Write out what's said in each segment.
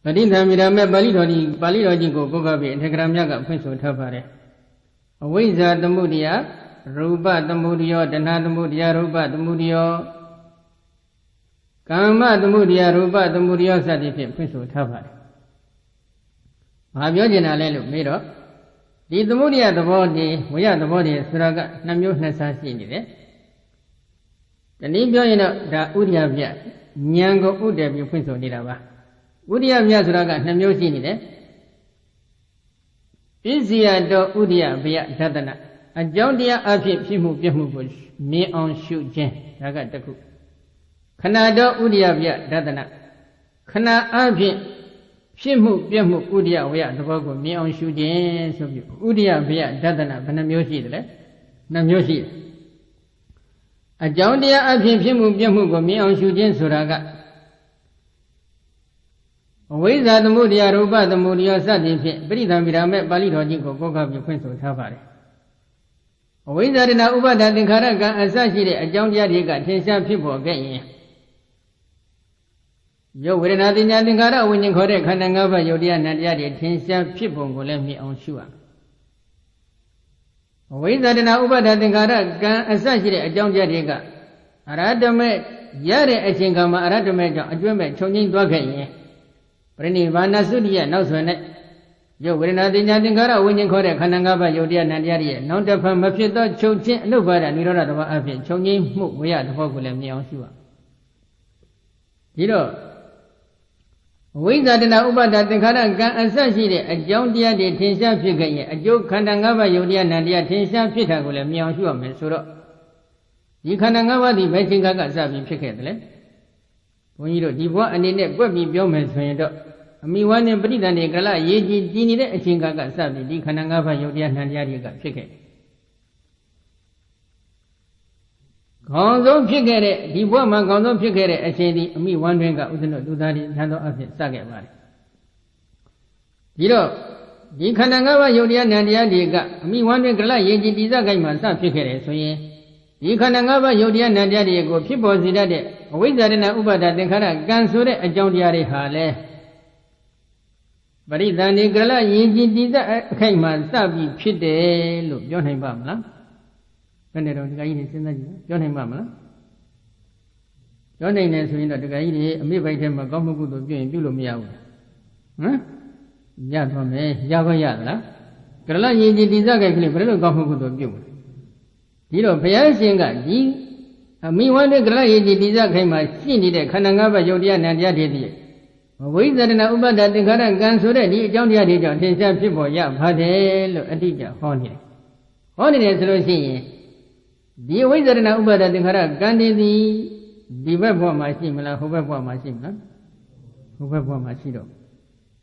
Paritamidame Palirodi go Gogabi, Tegramyaga, Prince of Tapare. Awiza the Mudia, Ruba the Mudio, the Nadamudia, Ruba the Mudio, Kama the Mudia, Ruba the Mudio, Sadi, Prince of Tapare. Abiogena Lelu, Miro. The Mudia the body, we are the body, Suraga, Namu Nasasi. The Nibio, the Udia, Nyango Udebi, Prince of Nidava. Udia Suraga, Namu Sini. Izia do Udia via Dadana. A Jondia Afi Pimu Pimu me on shoot Jen, Ragataku. Canada Udia via Dadana. Kana Afi. Shimu, Biamu, Udia, we are the Bogo, me on shooting, so Udia, Bia, Dadana, Panamusi, Namusi. A Jondia, I think Shimu, Biamu, me on shooting, Suraga. Away that the Mudia, Ruba, the Mudia, Sadi, Britam, Vidame, Balito, Goga, Prince of Tavari. Away that in Uba, that in Karaga, and Sashi, a Jondia, Tensha people again. Yo, we're not in Yadingara when you correct Kanangava, Yodia, Nadia, Tensha people will let me on sure. Away that in Uba, that in Karaga, and Sashi, a Jondia Diga. Aradame, Yare, a Chingama, Aradame, a Jume, Choning Dwagay. Brenny Vana Sudia, no sooner. Yo, we're not in Yadingara when you correct Kanangava, Yodia, Nadia, not the from a few dog choking, nobody, and you don't know about it. Choning, we are the folk will let me on sure. You know. We that in Uba that the Karaga and Sashi, a Jondia de Tensha Figay, a joke Kanangava Yodia Nadia Tensha Pita will have me on sure, Mesuro. You Kanangava the Betingaga Sabi Picket. When you do devote and in it, what be Biomes when you do. I mean, one in Britain, the Gala, Yeji, Dini, a Chingaga Sabi, the Kanangava Yodia Nadia got Picket. Gonzo Pigere, the woman Gonzo Pigere, I say, me wondering out to do that in Tando of it, Saga. You know, the Kanangava Yodia Nadia Diga, me wondering, Yeji Dizagaiman, some Pigere, so ye. The Kanangava Yodia Nadia Diego, people Zidade, away that in a Uba that the Kara Gansure, a Jondiari Hale. But it's an Igala Yeji Diza Kaiman, Sabi Pide, look, John Bamla. When they don't get in the John Mamma. Your name is in the guy, me by him a gomu to do in Bulumia. Huh? Yavame, Javayala. Gala Yidi Dizaga, Little Gomu to do. You know, Payasanga, a me one day Gala Yidi Dizaga, my sin it, Kanangava Yodia and Yadi. Away that in a Uba that the Garan Gansure, John Yadi, Tensha people, Yam, Hadel, Adija, Honey. Honey is Lucy. The way that in a Uba that the Kara Gandhi, the web for my simula, whoever for my simula, whoever for my sido.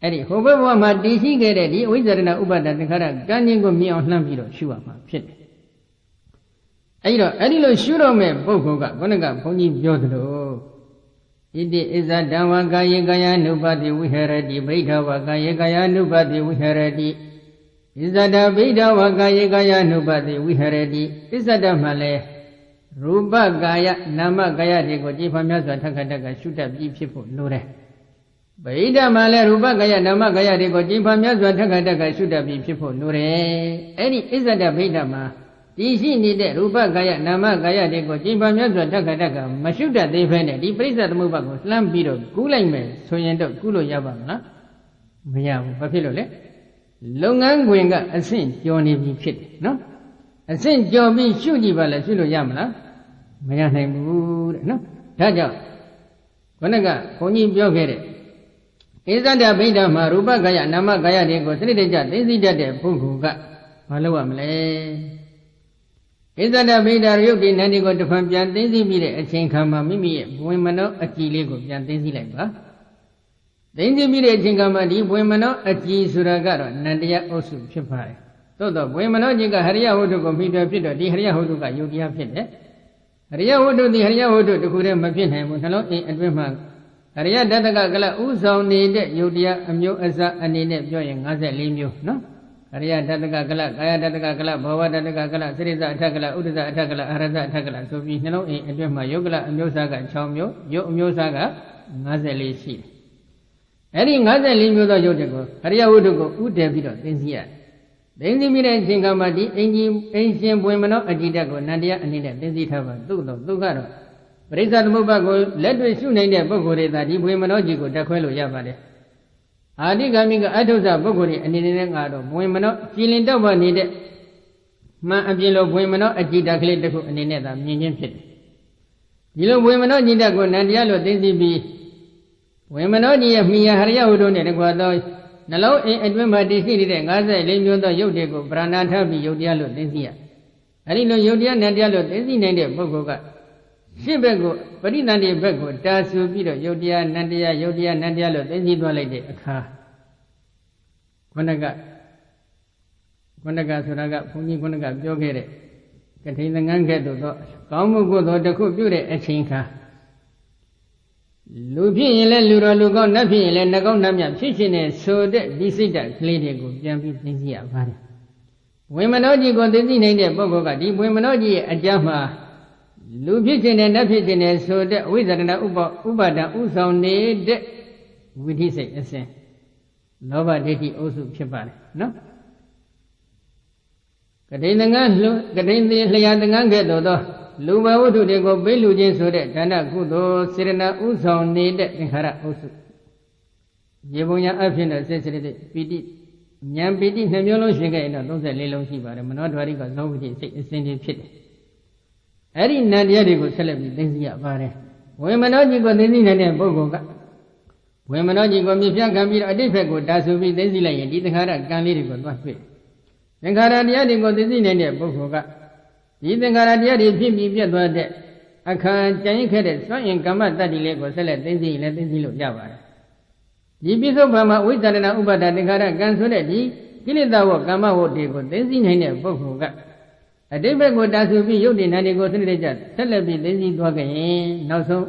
Eddie, whoever for my DC get the way that in a Uba that the Kara Gandhi go me on Lampido, sure, my shit. Eddie, sure, me, Boga, Gonaga, Pony Yodo. It is a Dama Gaya, nobody we heard the Beta Gaya, nobody we heard the. Is that a Beda Gaya nobody we heard it? Is that a Malay? Ruba Gaya, Nama Gaya, they go deep on Takataka, shoot up deep people, no. Beda Malay, Ruba Gaya, Nama Gaya, they go deep on Takataka, shoot up deep people, no. Any is that a Beda Ma? DC needed Ruba Gaya, Nama Gaya, they go deep on Takataka, Mashuta, they find it. The place at Mubako, Slam Bido, Gulang me, so you end up Gulu Yabam, Maya, Papilo. Longan Gwinga, a saint, Johnny be fit, no? A saint Johnny Shudibala, Sulu Yamla, Mayana wood, no? Taja. Konaga, Pony Biogere. Is that a Beda Maruba Gaya, Nama Gaya, they go 3 days, they did a Punguga, Maluamle. Is that a Beda Yuki, and they go to Pampian, they see a chain kama, Mimi, Wimano, a Chiligo, and they see like the Indian Jingamadi, Wimano, a G Suragaro, Nadia Osu, Chipai. Todo, Wimano, Jiga, Haria Hodu, Computer Peter, the Haria Hoduga, Yudia Pit. Haria Hodu, the Haria Hodu, the Kuram Mapin, with hello, and Wimang. Haria Dadaga, Uso needed Yudia, Amu Asa, and in it, joining as a limu, no? Haria Dadaga, Gaya Dadaga, Bawa Dadaga, Siriza Tagala, Uda Tagala, Araza Tagala, so we know in Wima Yogala, Amusaga, Chamyo, Yosaga, Nazali. အဲ့ဒီ54မျိုးသောရုပ်တွေကိုအရိယဝတ္ထုကိုဥတည်ပြီးတော့သိသိရသိသိပြီးတဲ့အချိန်ကမှဒီအင်ရှင်ဘွေမနောအကြည်တက်ကိုနန္တရားအနေနဲ့သိသိထားပါသို့တော့သူကတော့ပရိစ္ဆသမုပ္ပါကိုလက်တွေ့ရှုနိုင်တဲ့ပုဂ္ဂိုလ်တွေသာဒီဘွေမနောကြီးကိုတက်ခွဲလို့ရပါတယ်အာတိဂမိကအထုဇပုဂ္ဂိုလ်တွေအနေနဲ့ကတော့ဘွေမနောကြည်လင်တော့ပါနေတဲ့မှန်အပြင်လိုဘွေမနောအကြည်တက်ကလေးတစ်ခုအနေနဲ့သာမြင်ချင်းဖြစ်တယ်ဒီလိုဘွေမနောကြည်တက်ကိုနန္တရားလို့သိသိပြီးဝေမနောကြီးရဲ့မိယာဟရိယဝတ္ထုနဲ့တကွာသောနှလုံးအိမ်အတွင်းမှာတည်ရှိနေတဲ့54မျိုးသောရုပ်တွေကိုပရဏာထပြီးရုပ်တရားလို့သိသိရအဲဒီလိုရုပ်တရားနန္တရားလို့သိသိနိုင်တဲ့ပုဂ္ဂိုလ်ကရှစ်ဘက်ကိုပရိသန္တိဘက်ကိုတာဆူပြီးတော့ရုပ်တရားနန္တရားရုပ်တရားနန္တရားလို့သိသိသွားလိုက်တဲ့အခါခုနကဆိုတာကဘုန်းကြီးခုနကပြောခဲ့တဲ့ကထိန်သင်္ကန်းကဲ့သို့သောကောင်းမှုကိုသောတစ်ခုပြုတဲ့အချိန်ခါလူဖြစ်ရင်လည်းလူတော်လူကောင်းနတ်ဖြစ်ရင်လည်းနတ်ကောင်းနတ်မြတ်ဖြစ်ရှင်တဲ့ဆိုတဲ့ဒီစိတ်ဓာတ်ကလေးတွေကိုပြန်ပြီးသိသိရပါတယ်ဝေမနောကြီးကိုသိသိနိုင်တဲ့ပုဂ္ဂိုလ်ကဒီဝေမနောကြီးရဲ့အကြမ်းမှာလူဖြစ်ရှင်တဲ့နတ်ဖြစ်ရှင်တဲ့ဆိုတဲ့အဝိဇ္ဇရဏဥပါဒံဥဆောင်နေတဲ့ဝိသိစိတ်အစဉ်လောဘဒိဋ္ဌိအုပ်စုဖြစ်ပါတယ်နော်ကတိန်သင်္ကန်းကတိန်လျာသင်္ကန်းကဲ့သို့သောလူဘဝတ္ထုတွေကိုပေးလူချင်းဆိုတဲ့ဒါနကုသိုလ်စေရနာဥဆောင်နေတဲ့သင်္ခါရအုပ်စုရေပုံညာအဖြစ်နဲ့စိတ်စိတ်ပီတိဉာဏ်ပီတိနှမျိုးလုံးရှင်ခဲ့ရင်တော့34လုံးရှိပါတယ်မနောဓာရိကသောဝိတိစိတ်အစဉ်တည်းဖြစ်တယ်အဲ့ဒီနန္တရားတွေကိုဆက်လက်ပြီးသိသိရပါတယ်ဝေမနောကြီးကိုသိသိနိုင်တဲ့ပုဂ္ဂိုလ်ကဝေမနောကြီးကိုမြပြခံပြီးတော့အတိတ်ဘက်ကိုတာဆူပြီးသိသိလိုက်ရင်ဒီသင်္ခါရကံလေးတွေကိုသွားတွေ့သင်္ခါရတရားတွေကိုသိသိနိုင်တဲ့ပုဂ္ဂိုလ်ကဒီသင်္ခါရတရားတွေဖြစ်ပြီးပြတ်သွားတဲ့အခါကြံ့ခဲ့တဲ့စွန့်ရင်ကမ္မတတ္တိလေးကိုဆက်လက်သိသိလည်းသိသိလို့ရပါတယ်ဒီပိဿုပ္ပံမှာဝိသရဏဥပါဒသင်္ခါရကံဆိုတဲ့ဒီကိလေသာဝကမ္မဝတွေကိုသိသိနိုင်တဲ့ပုဂ္ဂိုလ်ကအတိတ်ဘက်ကိုတာဆူပြီးယုတ်တိနန္ဒီကိုစနစ်တကျဆက်လက်ပြီးသိသိသွားကြရင်နောက်ဆုံး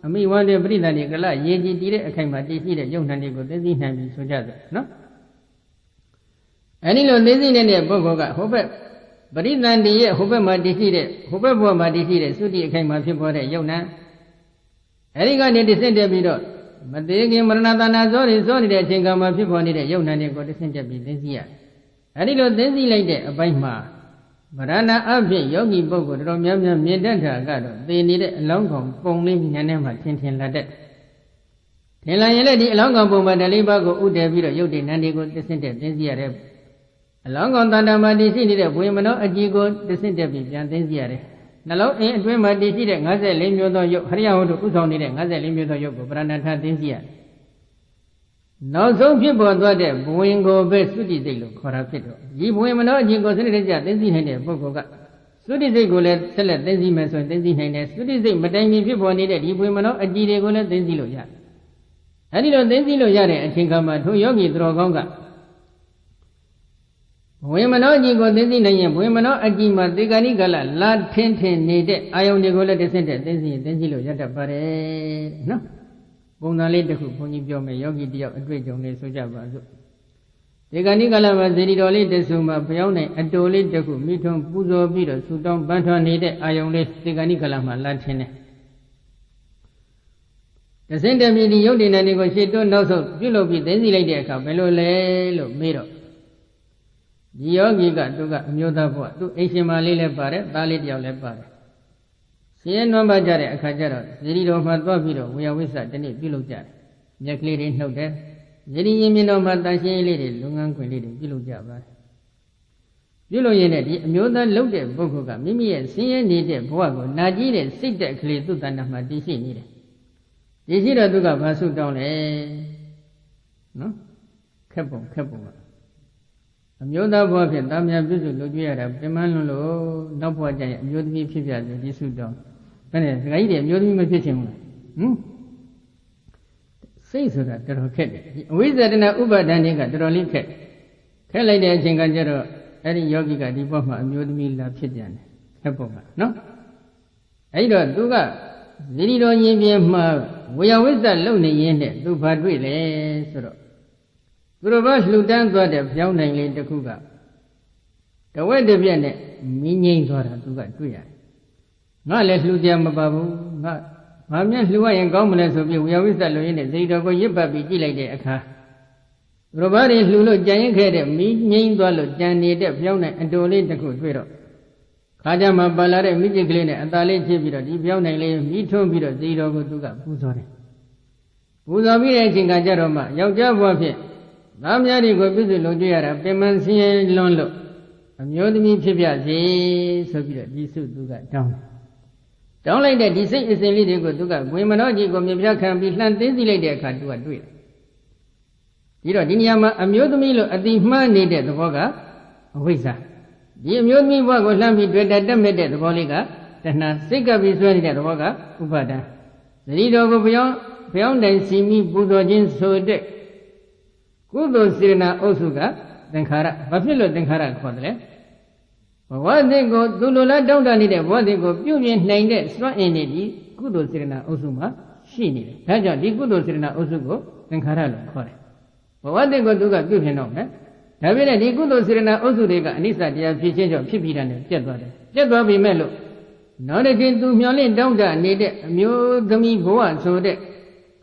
အမိဝန္တေပရိသန္တိကလရေကြည်တည်တဲ့အခိုင်မှာတည်ရှိတဲ့ယုတ်နန္ဒီကိုသိသိနိုင်ပြီဆိုကြတယ်နော်အဲဒီလိုသိသိနေတဲ့ပုဂ္ဂိုလ်ကဟိုဘက်ပရိသန္တိရဲ့ဟိုဘက်မှာတည်ရှိတဲ့ဟိုဘက်ဘဝမှာတည်ရှိတဲ့သုတိအခိုင်မှာဖြစ်ပေါ်တဲ့ယုတ်နံအဲဒီကနေတဆင့်တက်ပြီးတော့မသေးခင်မရဏတဏဇောတွေဇောနေတဲ့အချိန်ကမှဖြစ်ပေါ်နေတဲ့ယုတ်နံတွေကိုတဆင့်တက်ပြီးသိသိရအဲဒီလိုသိသိလိုက်တဲ့အပိုင်းမှာဗရဏအဖြစ်ယောဂီပုဂ္ဂိုလ်တော်များများမြင်တတ်တာကတော့သိနေတဲ့အလောင်းကောင်ပုံလေးဉာဏ်ထဲမှာထင်ထင်လာတတ်ထင်လာရင်လည်းဒီအလောင်းကောင်ပုံမှာဓလေးပါးကိုဥတည်ပြီးတော့ယုတ်တိနန္ဒီကိုတဆင့်တက်သိသိရတဲ့အလောင်းကောင်တဏ္ဍာမှာတည်ရှိနေတဲ့ဝေမနောအကြည်ကိုတဆင့်တက်ပြီးပြန်သိသိရတယ်နှလုံးအင်းအတွင်းမှာတည်ရှိတဲ့54မျိုးသောယုတ်ဟရိယဝတ္ထုဥဆောင်နေတဲ့54မျိုးသောယုတ်ကိုပရဏထသိသိရတယ်နောက်ဆုံးဖြစ်ပေါ်သွားတဲ့ဘဝင်ကိုပဲသုတိစိတ်လို့ခေါ်တာဖြစ်တော့ဒီဘဝင်မနောအကြည်ကိုစနစ်တကျသိသိနိုင်တဲ့ပုဂ္ဂိုလ်ကသုတိစိတ်ကိုလည်းဆက်လက်သိသိမယ်ဆိုရင်သိသိနိုင်တယ်သုတိစိတ်မတိုင်မီဖြစ်ပေါ်နေတဲ့ဒီဘဝင်မနောအကြည်တွေကိုလည်းသိသိလို့ရတယ်အဲဒီလိုသိသိလို့ရတဲ့အချိန်ခါမှာထိုယောဂီသူတော်ကောင်းကဝေမနောကြီးကိုသိသိနိုင်ရင်ဝေမနောအကြည်မှာသေကာနိကလလာထင်းထင်းနေတဲ့အာယုန်တွေကိုလည်းတစ်ဆင့်တည်းသိသိလို့ရတတ်ပါတယ်နော်ပုံစံလေးတစ်ခုဘုန်းကြီးပြောမယ်ယောဂီတယောက်အတွေ့အကြုံလေးဆိုကြပါစို့သေကာနိကလမှာဇေဒီတော်လေးတဆူမှာဘုရားနိုင်အတိုလေးတစ်ခုမိထွန်းပူဇော်ပြီးတော့ဆူတောင်းပန်းထွန်းနေတဲ့အာယုန်လေးသေကာနိကလမှာလာထင်းတယ်တစ်ဆင့်တည်းမြည်ဒီယုတ်တိနန္ဒီကိုရှေ့တွန်းနောက်ဆုတ်ပြုလုပ်ပြီးသိသိလိုက်တဲ့အခါဘယ်လိုလဲလို့မေးတော့ဒီယောဂီကသူကအမျိုးသားဘဝသူအိမ်ရှင်မလေးလည်းပါတယ်သားလေးတယောက်လည်းပါတယ်ရှင်ရနွမ်းပါကြတဲ့အခါကျတော့ဇေဒီတော်မှာသွားပြီးတော့ဝေယဝိစ္စတနေ့ပြုလုပ်ကြတယ်မြက်ကလေးတွေနှုတ်တယ်ဇေဒီရင်မြင်တော်မှာတန်ရှင်းလေးတွေလုံငန်းခွင်လေးတွေပြုလုပ်ကြပါတယ်ပြုလုပ်ရင်ဒီအမျိုးသားလှုပ်တဲ့ပုဂ္ဂိုလ်ကမိမိရဲ့ဆင်းရဲနေတဲ့ဘဝကိုနာကြည့်တဲ့စိတ်တက်ကလေးသူ့တဏ္ဍာမှာတည်ရှိနေတယ်တည်ရှိတော့သူကဘာဆုတောင်းလဲနော်ခက်ပုံအမျိုးသားဘဝဖြင့်တာမန်ပြုစုလုပ်ကြရတာပြမလွန်းလို့နောက်ဘဝကျရင်အမျိုးသမီးဖြစ်ပြတယ်ဒီဆုတောင်းဘယ်နဲ့ဒကာကြီးတွေအမျိုးသမီးမဖြစ်ချင်ဘူးလားစိတ်ဆိုတာတော်တော်ခက်တယ်ဒီအဝိဇ္ဇတနာဥပါဒဏ်တွေကတော်တော်လေးခက်လိုက်တဲ့အချိန်ကကျတော့အဲ့ဒီယောဂီကဒီဘဝမှာအမျိုးသမီးလာဖြစ်ပြန်တယ်ခက်ပုံကနော်အဲ့တော့သူကဇီတိတော်ရင်ပြမှာဝေယဝိဇ္ဇလုံနေရင်းနဲ့သူဘာတွေ့လဲဆိုတော့သူတော်ဘာလှူဒန်းသွားတဲ့ပြောင်းနိုင်လေးတစ်ခုကတဝက်တစ်ပြက်နဲ့မင်းငိမ့်သွားတာသူကတွေ့ရတယ်ငါလည်းလှူကြမပါဘူးငါ ဘာမြတ်လှူရရင်ကောင်းမလဲဆိုပြီးဝေယဝိသလူရင်းနဲ့ဇိတော်ကိုရစ်ပတ်ပြီးကြည့်လိုက်တဲ့အခါသူတို့ဘာတွေလှူလို့ကြံရင်ခဲ့တဲ့မီးငိမ့်သွားလို့ကြံနေတဲ့ပြောင်းတဲ့အတော်လေးတစ်ခုတွေ့တော့ခါကြမှာပါလာတဲ့မိจิตကလေးနဲ့အသာလေးဖြစ်ပြီးတော့ဒီပြောင်းနိုင်လေးမိထွန်းပြီးတော့ဇိတော်ကိုသူကပူဇော်တယ်ပူဇော်ပြီးတဲ့အချိန်ကကြတော့မှယောက်ျားဘဝဖြင့်သားများတွေကိုပြည့်စုံလုံကျွေးရတာပင်မဆင်းရဲလွန်းလို့အမျိုးသမီးဖြစ်ပြစေဆိုပြီးတော့ဒီစုသူကတောင်းလိုက်တဲ့ဒီစိတ်အစဉ်လေးတွေကိုသူကဝိမနောကြီးကိုမြပြခံပြီးလှန်သိသိလိုက်တဲ့အခါသူကတွေ့တယ်ဒီတော့ဒီနေရာမှာအမျိုးသမီးလို့အတိမှန်းနေတဲ့သဘောကအဝိဇ္ဇာဒီအမျိုးသမီးဘဝကိုလှမ်းပြီးတွေ့တက်မဲ့တဲ့သဘောလေးကတဏှာစိတ်ကပ်ပြီးဆွဲနေတဲ့သဘောကဥပါဒံသတိတော်ကိုဘယောင်းတိုင်စီမိပူဇော်ခြင်းဆိုတဲ့ကုသိုလ်စေတနာအုပ်စုကသင်္ခါရဘာဖြစ်လို့သင်္ခါရခေါ်တယ်လဲဘဝသစ်ကိုသူလိုလားတောင်းတနေတဲ့ဘဝသစ်ကိုပြုပြင်နိုင်တဲ့စွမ်းအင်တွေဒီကုသိုလ်စေတနာအုပ်စုမှာရှိနေတယ်ဒါကြောင့်ဒီကုသိုလ်စေတနာအုပ်စုကိုသင်္ခါရလို့ခေါ်တယ်ဘဝတည်းကိုသူကပြုပြင်တော့မယ်ဒါပြည့်တဲ့ဒီကုသိုလ်စေတနာအုပ်စုတွေကအနိစ္စတရားဖြစ်ခြင်းကြောင့်ဖြစ်ပြီးတာနဲ့ပြတ်သွားတယ်ပြတ်သွားပြီမဲ့လို့နောက်တစ်ချိန်သူမျောလင့်တောင်းတနေတဲ့အမျိုးသမီးဘဝဆိုတဲ့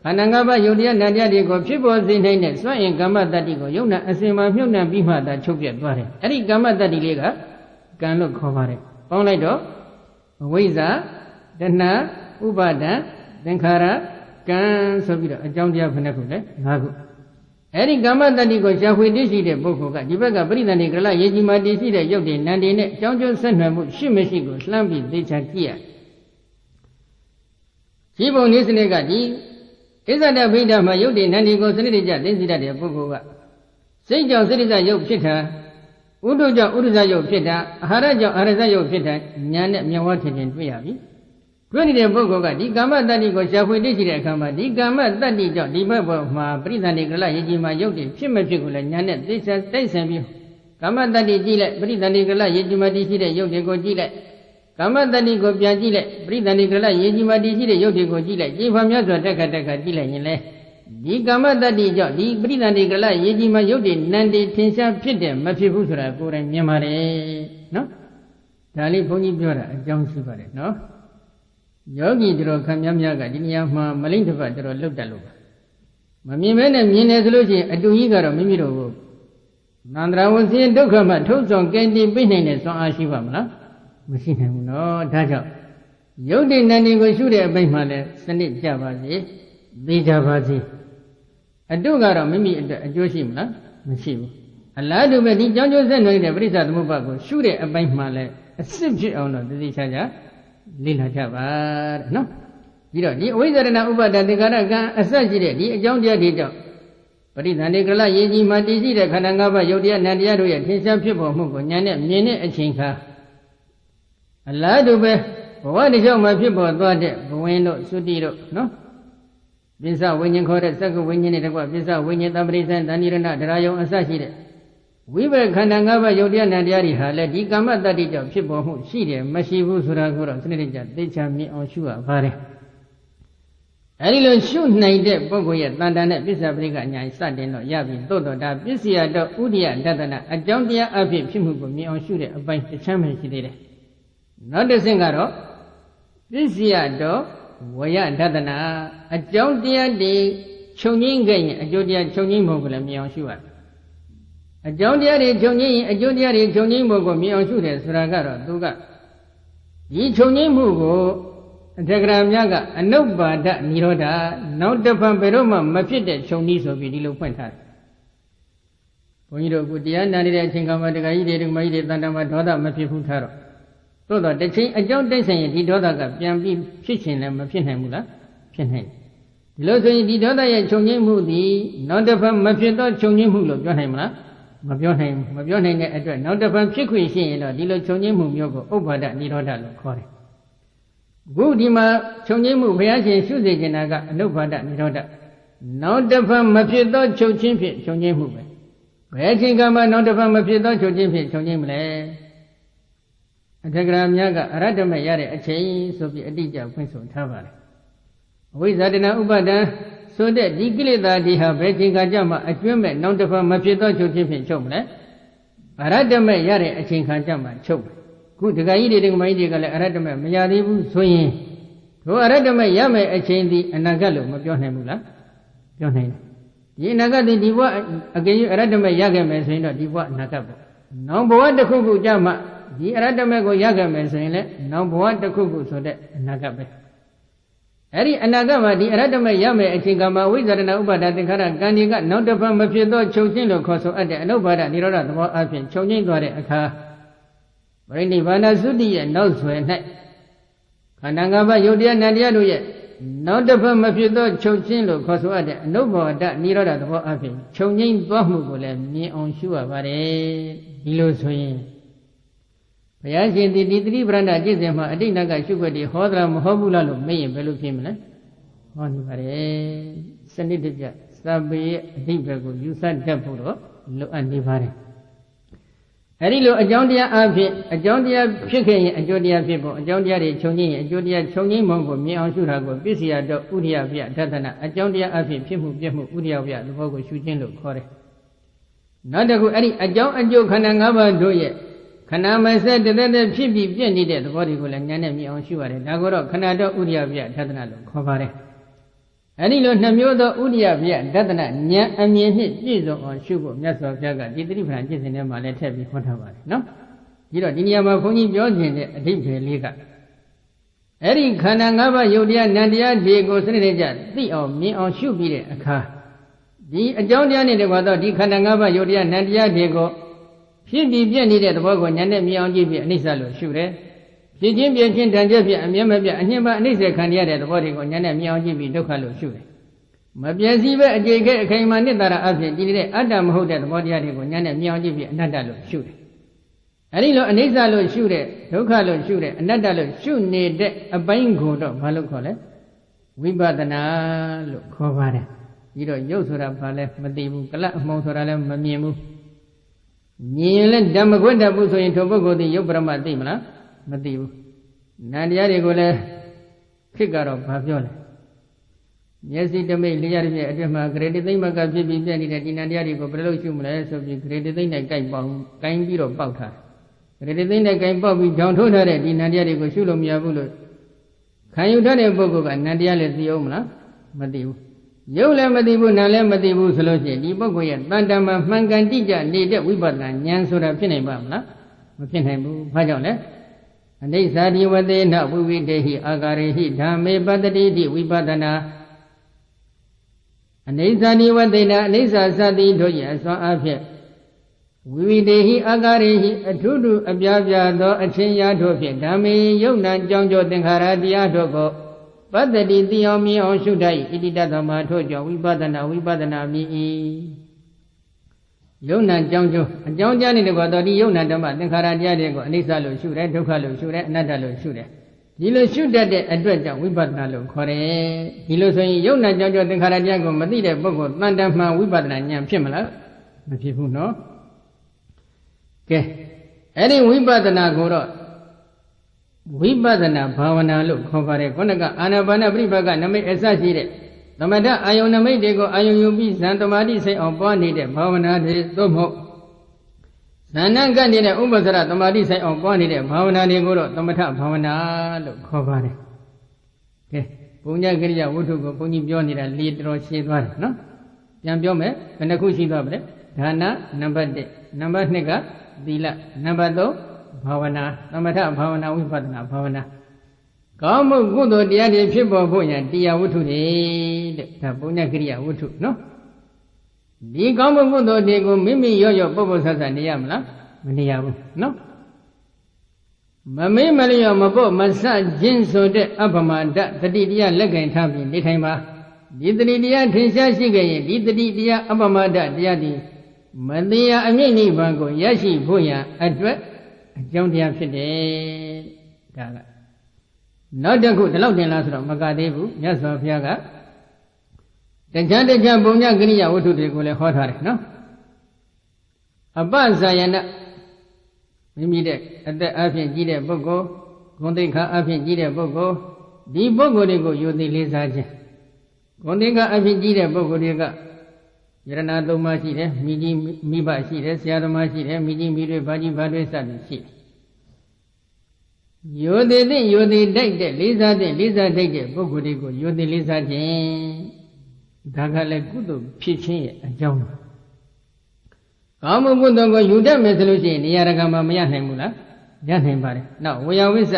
ခန္ဓာ၅ပါးယုတ်တရားနံတရားတွေကိုဖြစ်ပေါ်စေနိုင်တဲ့စွန့်ရင်ကမ္မတ္တိကိုယုံနာအစဉ်မှာမြုပ်နှံပြီးမှသာချုပ်ပြတ်သွားတယ်အဲ့ဒီကမ္မတ္တိလေးကကံလို့ခေါ်ပါတယ်ပေါင်းလိုက်တော့အဝိဇ္ဇာတဏှာဥပါဒံသင်္ခါရကံဆိုပြီးတော့အကြောင်းတရားခုနှစ်ခုလဲ၅ခုအဲ့ဒီကမ္မတတ္တိကိုရှာဖွေသိရှိတဲ့ပုဂ္ဂိုလ်ကဒီဘက်ကပရိသန္တိကလရေကြီးမှာတည်ရှိတဲ့ရုပ်တည်နံတည်နဲ့အကြောင်းကျိုးဆက်နွယ်မှုရှိမရှိကိုလှမ်းပြီးသိချကြည့်ရရှိပုံနည်းစနစ်ကဒီဣဇဒဗိဒ္ဓမှာရုပ်တည်နံတည်ကိုစနစ်တကျသိသိတတ်တဲ့ပုဂ္ဂိုလ်ကစိတ်ကြောင့်စိတ္တဇရုပ်ဖြစ်တာဥဒ္ဓကြောင့်ဥဒ္ဓဇရုပ်ဖြစ်တာအာဟာရကြောင့်အာဟာရဇရုပ်ဖြစ်တာဉာဏ်နဲ့မျက်ဝါးထင်ထင်တွေ့ရပြီတွေ့နေတဲ့ပုဂ္ဂိုလ်ကဒီကာမတတ္တိကိုရှာဖွေသိရှိတဲ့အခါမှာဒီကာမတတ္တိကြောင့်ဒီဘက်ပေါ်မှာပရိသန္တိကလရေကြီးမှာရုပ်တည်ဖြစ်မဖြစ်ကိုလည်းဉာဏ်နဲ့သိချတိုက်ဆိုင်ပြီးကာမတတ္တိကြည့်လိုက်ပရိသန္တိကလရေကြီးမှာတည်ရှိတဲ့ရုပ်တွေကိုကြည့်လိုက်ကာမတတ္တိကိုပြန်ကြည့်လိုက်ပရိသန္တိကလရေကြီးမှာတည်ရှိတဲ့ရုပ်တွေကိုကြည့်လိုက်ကြည်ဖန်မြတ်စွာတက်ခါကြည့်လိုက်ရင်လေဒီကာမတတ္တိကြောင့်ဒီပရိသန္တိကလရေကြီးမှာရုပ်တည်နံတည်ထင်ရှားဖြစ်တယ်မဖြစ်ဘူးဆိုတာကိုယ်တိုင်မြင်ပါတယ်နော်ဒါလေးဘုန်းကြီးပြောတာအကြောင်းရှိပါတယ်နော်ယောဂီတို့ခံများကဒီနေရာမှာမလိမ့်တစ်ပတ်တော်လှုပ်တက်လို့ပါမမြင်မဲနဲ့မြင်တယ်ဆိုလို့ရှိရင်အတူကြီးကတော့မိမိတို့ကိုနန္ဒရာဝစီဒုက္ခမှထုတ်ဆောင်ကဲတည်ပြနိုင်တဲ့စွမ်းအားရှိပါမလားမရှိနိုင်ဘူးနော်ဒါကြောင့်ယုတ်တိနန္ဒီကိုရှုတဲ့အပိုင်းမှာလည်းစနစ်ကြပါစေသိကြပါစေအတုကတော့မိမိအတွက်အကျိုးရှိမလားမရှိဘူးအလားတူပဲဒီကြောင်းကျိုးဆက်နွယ်တဲ့ပရိစ္ဆသမုပ္ပါကိုရှုတဲ့အပိုင်းမှာလည်းအစစ်ဖြစ်အောင်တော့သိချာချာလေ့လာကြပါတဲ့နော်ပြီးတော့ဒီအဝိဇ္ဇရဏဥပါဒသင်္ခါရကံအစရှိတဲ့ဒီအကြောင်းတရားတွေကြောင့်ပရိသန္တိကလရေကြီးမှာတည်ရှိတဲ့ခန္ဓာ၅ပါးယုတ်တရားနံတရားတို့ရဲ့ထင်ရှားဖြစ်ပေါ်မှုကိုဉာဏ်နဲ့မြင်တဲ့အချိန်ခါအလားတူပဲဘဝတစ်လျှောက်မှာဖြစ်ပေါ်သွားတဲ့ဘဝင်တို့သုတိတို့နော်ပိဿဝိညာဉ်ခေါ်တဲ့စက္ကဝိညာဉ်နဲ့တကွပိဿဝိညာဉ်တပရိစ္ဆန်တဏိရဏဒရာယုံအစရှိတဲ့ဝိဘက်ခန္ဓာ၅ပါးယုတ်တရားနံတရားတွေဟာလည်းဒီကာမတတ္တိကြောင့်ဖြစ်ပေါ်မှုရှိတယ်မရှိဘူးဆိုတာကိုတော့စနစ်တကျသိချာမြင်အောင်ရှုရပါတယ်အဲဒီလိုရှုနိုင်တဲ့ပုဂ္ဂိုလ်ရဲ့တန်တန်နဲ့ပစ္စပရိကညာစတင်တော့ရပြီသို့တော့ဒါပစ္စယတော့ဥဒိယဒသနာအကြောင်းတရားအဖြစ်ဖြစ်မှုကိုမြင်အောင်ရှုတဲ့အပိုင်းတစ်ချမ်းပဲရှိသေးတယ်နောက်တစ်ဆင့်ကတော့ပစ္စယတော့ဝယဒသနာအကြောင်းတရားတွေခြုံငင်းခဲ့ရင်အကျိုးတရားခြုံငင်းမှုကိုလည်းမြင်အောင်ရှုရတယ်အကြောင်းတရားတွေခြုံငင်းရင်အကျိုးတရားတွေခြုံငင်းမှုကိုမြင်အောင်ရှုတယ်ဆိုတာကတော့သူကဒီခြုံငင်းမှုကိုအထက်ကရာများကအနုပ္ပါဒနိရောဓနောက်တစ်ဖန်ဘယ်တော့မှမဖြစ်တဲ့ခြုံနည်းဆိုပြီးဒီလိုဖွင့်ထားတယ်ဘုန်းကြီးတို့ကတရားနာနေတဲ့အချိန်ကမှတခါကြီးတွေဒကာကြီးတွေတန်တမှာဒေါသမဖြစ်ဘူးထားတော့သို့တော့တစ်ချိန်အကြောင်းတိုက်ဆိုင်ရင်ဒီဒေါသကပြန်ပြီးဖြစ်ခြင်းလည်းမဖြစ်နိုင်ဘူးလားဖြစ်နိုင်ဒီလိုဆိုရင်ဒီဒေါသရဲ့ခြုံငင်းမှုသည်နောက်တစ်ဖန်မဖြစ်တော့ခြုံငင်းမှုလို့ပြောနိုင်မလားမပြောနိုင်တဲ့အတွက်နောက်တစ်ဖန်ဖြစ်ခွင့်ရှိရင်တော့ဒီလိုခြုံငင်းမှုမျိုးကိုဥပ္ပါဒနိရောဓလို့ခေါ်တယ်အခုဒီမှာခြုံငင်းမှုဘုရားရှင်ရှုစေချင်တာကအနုပါဒနိရောဓနောက်တစ်ဖန်မဖြစ်သောချုပ်ချင်းဖြင့်ခြုံငင်းမှုပဲဘယ်အချိန်ကမှနောက်တစ်ဖန်မဖြစ်သောချုပ်ချင်းဖြင့်ခြုံငင်းမလဲအထက်ကရာများကအရတ္တမရတဲ့အချိန်ဆိုပြီးအတိအကျဖွင့်ဆိုထားပါတယ်အဝိဇ္ဇာတနာဥပါဒံဆိုတဲ့ဒီကိလေသာတွေဟာဘယ်ချိန်ကကြမှာအကျွမ်းမဲ့နောက်တစ်ဖန်မဖြစ်သောချုပ်ချင်းဖြင့်ချုပ်မလဲအရတ္တမရတဲ့အချိန်ခါကြမှာချုပ်ခုဒကာကြီးတွေဒကာမကြီးတွေကလည်းအရတ္တမမရသေးဘူးဆိုရင်ဒ ထိုအရတ္တမရမယ်အချိန်ဒီအနာဂတ်လို့မပြောနိုင်ဘူးလားပြောနိုင်တယ်ဒီအနာဂတ်ဒီဘဝအကယ်၍အရတ္တမရခဲ့မယ်ဆိုရင်တော့ဒီဘဝအနာဂတ်ပေါ့နောင်ဘဝတစ်ခုခုကြမှာဒီအရတ္တမကိုရခဲ့မယ်ဆိုရင်လည်းနောင်ဘဝတစ်ခုခုဆိုတဲ့အနာဂတ်ပဲအဲ့ဒီအနာဂတ်မှာဒီအရတ္တမရမယ်အချိန်ကမှာဝိဇ္ဇာရဏဥပါဒသင်္ခါရကံဒီကနောက်တစ်ပတ်မဖြစ်သောချုပ်ချင်းလို့ခေါ်ဆိုအပ်တဲ့အနုပါဒနိရောဓသဘောအဖြစ်ချုပ်ငိမ့်သွားတဲ့အခါပရိနိဗ္ဗာန်သုတိရဲ့နောက်ဆွယ်၌ခန္ဓာ၅ပါးယုတ်တရားနံတရားတို့ရဲ့နောက်တစ်ပတ်မဖြစ်သောချုပ်ချင်းလို့ခေါ်ဆိုအပ်တဲ့အနုပါဒနိရောဓသဘောအဖြစ်ချုပ်ငိမ့်သွားမှုကိုလည်းမြင်အောင်ရှုရပါတယ်ဒီလိုဆိုရင်ဘုရားရှင်ဒီသတိပဋ္ဌာန်ကျင့်စဉ်မှာအတိတ်ကရှုခွက်တွေဟောသလားမဟောဘူးလားလို့မေးရင်ဘယ်လိုဖြစ်မလဲဟောနေပါတယ်စနစ်တကျစာပေရဲ့အတိတ်ဘက်ကိုယူဆတတ်ဖို့တော့လိုအပ်နေပါတယ်အဲဒီလိုအကြောင်းတရားအဖြစ်အကြောင်းတရားဖြစ်ခဲ့ရင်အကျိုးတရားဖြစ်ဖို့အကြောင်းတရားတွေခြုံငိမ့်ရင်အကျိုးတရားခြုံငိမ့်မှုကိုမြင်အောင်ရှုတာကိုပစ္စယတော့ဥရိယပြဒသနာအကြောင်းတရားအဖြစ်ဖြစ်မှုပြမှုဥရိယပြသဘောကိုရှုခြင်းလို့ခေါ်တယ်နောက်တစ်ခုအဲ့ဒီအကြောင်းအကျိုးခန္ဓာ၅ပါးတို့ရဲ့ခန္ဓာမဆက်တသက်သက်ဖြစ်ပြီးပြည့်နေတဲ့သဘောတွေကိုလည်းဉာဏ်နဲ့မြင်အောင်ရှုရတယ်ဒါကိုတော့ခန္ဓာတော့ဥရိယပြဒသနာလို့ခေါ်ပါတယ်အဲဒီလိုနှမျိုးသောဥရိယပြဒသနာဉာဏ်အမြင်နှင့်ပြည့်စုံအောင်ရှုဖို့မြတ်စွာဘုရားကဒီသတိပဋ္ဌာန်ကျင့်စဉ်ထဲမှာလည်းထည့်ပြီးဟောထားပါတယ်နော်ဒီတော့ဒီနေရာမှာဘုန်းကြီးပြောခြင်းတဲ့အဓိပ္ပာယ်လေးကအဲ့ဒီခန္ဓာ၅ပါးယုတ်တရားနံတရားတွေကိုစနစ်တကျသိအောင်မြင်အောင်ရှုပြီးတဲ့အခါဒီအကြောင်းတရားနဲ့တကွာတော့ဒီခန္ဓာ၅ပါးယုတ်တရားနံတရားတွေကိုဖြစ်ပြီးပြည့်နေတဲ့သဘောကိုဉာဏ်နဲ့မြင်အောင်ကြည့်ပြီးအနိစ္စလို့ရှုတယ်ဖြစ်ချင်းပြည့်ချင်းတန်ကျက်ပြအမြဲမပြအညှင်းပါအနိစ္စခံရတဲ့သဘောတွေကိုဉာဏ်နဲ့မြင်အောင်ကြည့်ပြီးဒုက္ခလို့ရှုတယ်မပြည့်စည်ပဲအခြေခဲအခိုင်အမာနိတ္တရာအဖြစ်ဒီတဲ့အတ္တမဟုတ်တဲ့သဘောတရားတွေကိုဉာဏ်နဲ့မြင်အောင်ကြည့်ပြီးအနတ္တလို့ရှုတယ်အဲဒီလိုအနိစ္စလို့ရှုတဲ့ဒုက္ခလို့ရှုတဲ့အနတ္တလို့ရှုနေတဲ့အပိုင်းကိုတော့ဘာလို့ခေါ်လဲဝိပဿနာလို့ခေါ်ပါတယ်ဒီတော့ရုပ်ဆိုတာဘာလဲမသိဘူးကလပ်အမှုံဆိုတာလည်းမမြင်ဘူးမြင်ရင်လည်းဓမ္မခွင့်တတ်ဘူးဆိုရင်ထိုပုဂ္ဂိုလ်သိရုပ်ပရမသိမလားမသိဘူးနန္တရားတွေကိုလည်းခစ်ကတော့ဘာပြောလဲမျက်စိတမိတ်လျှက်ပြည့်အတွင်းမှာဂရေတသိမ့်မကဖြစ်ပြီးပြည့်နေတဲ့ဒီနန္တရားတွေကိုဘယ်လိုရှုမလဲဆိုပြီးဂရေတသိမ့်နဲ့ကြိုက်ပေါင်းကိုင်းပြီးတော့ပေါက်ထားဂရေတသိမ့်နဲ့ကြိုက်ပေါက်ပြီးကြောင်ထိုးထားတဲ့ဒီနန္တရားတွေကိုရှုလို့မရဘူးလို့ခံယူထားတဲ့ပုဂ္ဂိုလ်ကနန္တရားလည်းသိအောင်မလားမသိဘူးရုပ်လည်းမသိဘူးနာမ်လည်းမသိဘူးဆိုလို့ရှိရင်ဒီပုဂ္ဂိုလ်ရဲ့တန်တမာမှန်ကန်တိကျနေတဲ့ဝိပဿနာဉာဏ်ဆိုတာဖြစ်နိုင်ပါမလားမဖြစ်နိုင်ဘူးဘာကြောင့်လဲအနိစ္စဒီဝတေနဝိဝိတေဟိအာကာရေဟိဓမ္မေပတ္တိတိဝိပဿနာအနိစ္စဒီဝတေနအနိစ္စသတိတို့ရဲ့အစွမ်းအဖြစ်ဝိဝိတေဟိအာကာရေဟိအထုထုအပြားပြားသောအချင်းရာတို့ဖြင့်ဓမ္မေယုံနာကြောင့်ကြောသင်္ခါရတရားတို့ကိုပတ္တိတိအောင်မြင်အောင်ရှုတတ်ဣတိတသမထို့ကြောင့်ဝိပဿနာမြည်၏ယုံနာကြောင့်ကျိုးအကြောင်းကြားနေတဲ့ကောဒီယုံနာဓမ္မသင်္ခါရတရားတွေကိုအနိစ္စလို့ရှုတယ်ဒုက္ခလို့ရှုတယ်အနတ္တလို့ရှုတယ်ဒီလိုရှုတတ်တဲ့အတွက်ကြောင့်ဝိပဿနာလို့ခေါ်တယ်ဒီလိုဆိုရင်ယုံနာကြောင့်ကျိုးသင်္ခါရတရားကိုမသိတဲ့ပုဂ္ဂိုလ်တန်တမှန်ဝိပဿနာဉာဏ်ဖြစ်မလားမဖြစ်ဘူးနော်ကဲအဲ့ဒီဝိပဿနာကိုတော့ဝိပဿနာဘာဝနာလို့ခေါ်ပါတယ်ခုနကအာနာပါနပြိပကနမိတ်အစရှိတဲ့သမထအာယုန်နမိတ်တွေကိုအာယုန်ယူပြီးဇန်တမာတိစိတ်အောင်ပွားနေတဲ့ဘာဝနာတွေသို့မဟုတ်ဇန်နကနေတဲ့ဥပ္ပစရတမာတိစိတ်အောင်ပွားနေတဲ့ဘာဝနာတွေကိုတော့သမထဘာဝနာလို့ခေါ်ပါတယ်ကဲဘုံညကရိယာဝတ္ထုကိုဘုန်းကြီးပြောနေတာလေးတော်ရှင်းသွားတယ်နော်ပြန်ပြောမယ်ဘယ်နှခုရှိသွားပါလဲဒါနနံပါတ်1နံပါတ်2ကသီလနံပါတ်3ဘာဝနာသမထဘာဝနာဝိပဿနာဘာဝနာကောင်းမှုကုသိုလ်တရားတွေဖြစ်ပေါ်ဖို့ရန်တရားဝတ္ထုတွေတဲ့ဒါပုညကရိယာဝတ္ထုနော်ဒီကောင်းမှုကုသိုလ်တွေကိုမိမိရော့ပုပ်ပုပ်ဆဆနေရမလားမနေရဘူးနော်မမေးမလျော့မပေါ့မဆခြင်းဆိုတဲ့အပ္ပမဒတတိတရားလက်ကင်ထားပြီးနေထိုင်ပါဒီတတိတရားထင်ရှားရှိခဲ့ရင်ဒီတတိတရားအပ္ပမဒတရားဒီမတရားအမြင့်နိဗ္ဗာန်ကိုရရှိဖို့ရန်အတွက်အကြောင်းတရားဖြစ်တယ်ဒါကနောက်တစ်ခုဒီလောက်တင်လားဆိုတော့မကသေးဘူးမြတ်စွာဘုရားကတခြားပုံညကရိယာဝတ္ထုတွေကိုလည်းဟောထားတယ်နော်အပ္ပဇာယနာမိမိတဲ့အသက်အဖြစ်ကြီးတဲ့ပုဂ္ဂိုလ်ဂုဏ်သိက္ခာအဖြစ်ကြီးတဲ့ပုဂ္ဂိုလ်ဒီပုဂ္ဂိုလ်တွေကိုယုံသိလေးစားခြင်းဂုဏ်သိက္ခာအဖြစ်ကြီးတဲ့ပုဂ္ဂိုလ်တွေကယရဏသုံးပါးရှိတယ်မိကြီးမိဘရှိတယ်ဆရာသမားရှိတယ်မိကြီးမိတွေဘာကြီးဘာတွေစသည်ရှိတယ် ယောတိတိယောတိတိုက်တဲ့လေးစားတဲ့လေးစားတိုက်တဲ့ပုဂ္ဂိုလ်တွေကိုယောတိလေးစားခြင်းဒါကလည်းကုသိုလ်ဖြစ်ခြင်းရဲ့အကြောင်းပါကောင်းမှုကုသိုလ်ကိုယူတတ်မယ်ဆိုလို့ရှိရင်နေရာတကာမှာမရနိုင်ဘူးလားရနိုင်ပါတယ်နောက်ဝေယဝိစ္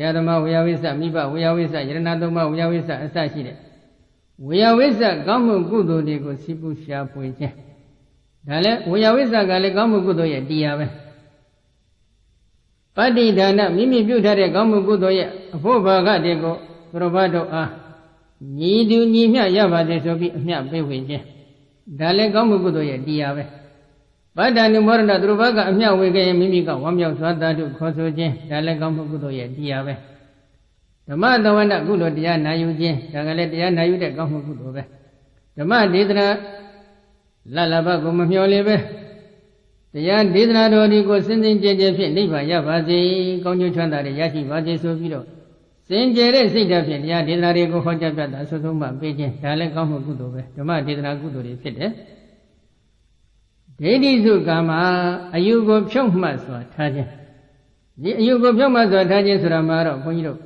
စယဓမ္မဝေယဝိစ္စမိဘဝေယဝိစ္စယရဏသုံးပါးဝေယဝိစ္စအစရှိတဲ့ဝေယဝိစ္စကောင်းမှုကုသိုလ်တွေကိုစိပုရှားပွေခြင်းဒါလည်းဝေယဝိစ္စကလည်းကောင်းမှုကုသိုလ်ရဲ့တရားပဲပဋိဒါနမိမိပြုထားတဲ့ကောင်းမှုကုသိုလ်ရဲ့အဖို့ဘာကတွေကိုသူတော်ဘာတို့အားညီတူညီမျှရပါစေဆိုပြီးအမျှပေးဝေခြင်းဒါလည်းကောင်းမှုကုသိုလ်ရဲ့တရားပဲဗဒ္ဒနုမောရဏသူတော်ဘာကအမျှဝေခဲ့ရင်မိမိကဝမ်းမြောက်စွာသာဓုခေါ်ဆိုခြင်းဒါလည်းကောင်းမှုကုသိုလ်ရဲ့တရားပဲဓမ္မသဝန္တကုသိုလ်တရားနာယူခြင်းဒါကလည်းတရားနာယူတဲ့ကောင်းမှုကုသိုလ်ပဲဓမ္မဒေသနာလလဘကိုမမျှော်လေပဲတရားဒေသနာတော်ဒီကိုစင်စင်ကြဲကြဲဖြင့်နိဗ္ဗာန်ရပါစေကောင်းကျိုးချမ်းသာတွေရရှိပါစေဆိုပြီးတော့စင်ကြယ်တဲ့စိတ်ဓာတ်ဖြင့်တရားဒေသနာတွေကိုဟောကြားပြတာအဆုံးမှပေးခြင်းဒါလည်းကောင်းမှုကုသိုလ်ပဲဓမ္မဒေသနာကုသိုလ်တွေဖြစ်တယ်ဒိဋ္ဌိစုကာမအယူကိုဖြုတ်မှတ်စွာထားခြင်းဒီအယူကိုဖြုတ်မှတ်စွာထားခြင်းဆိုတာမှာတော့ဘုန်းကြီးတို့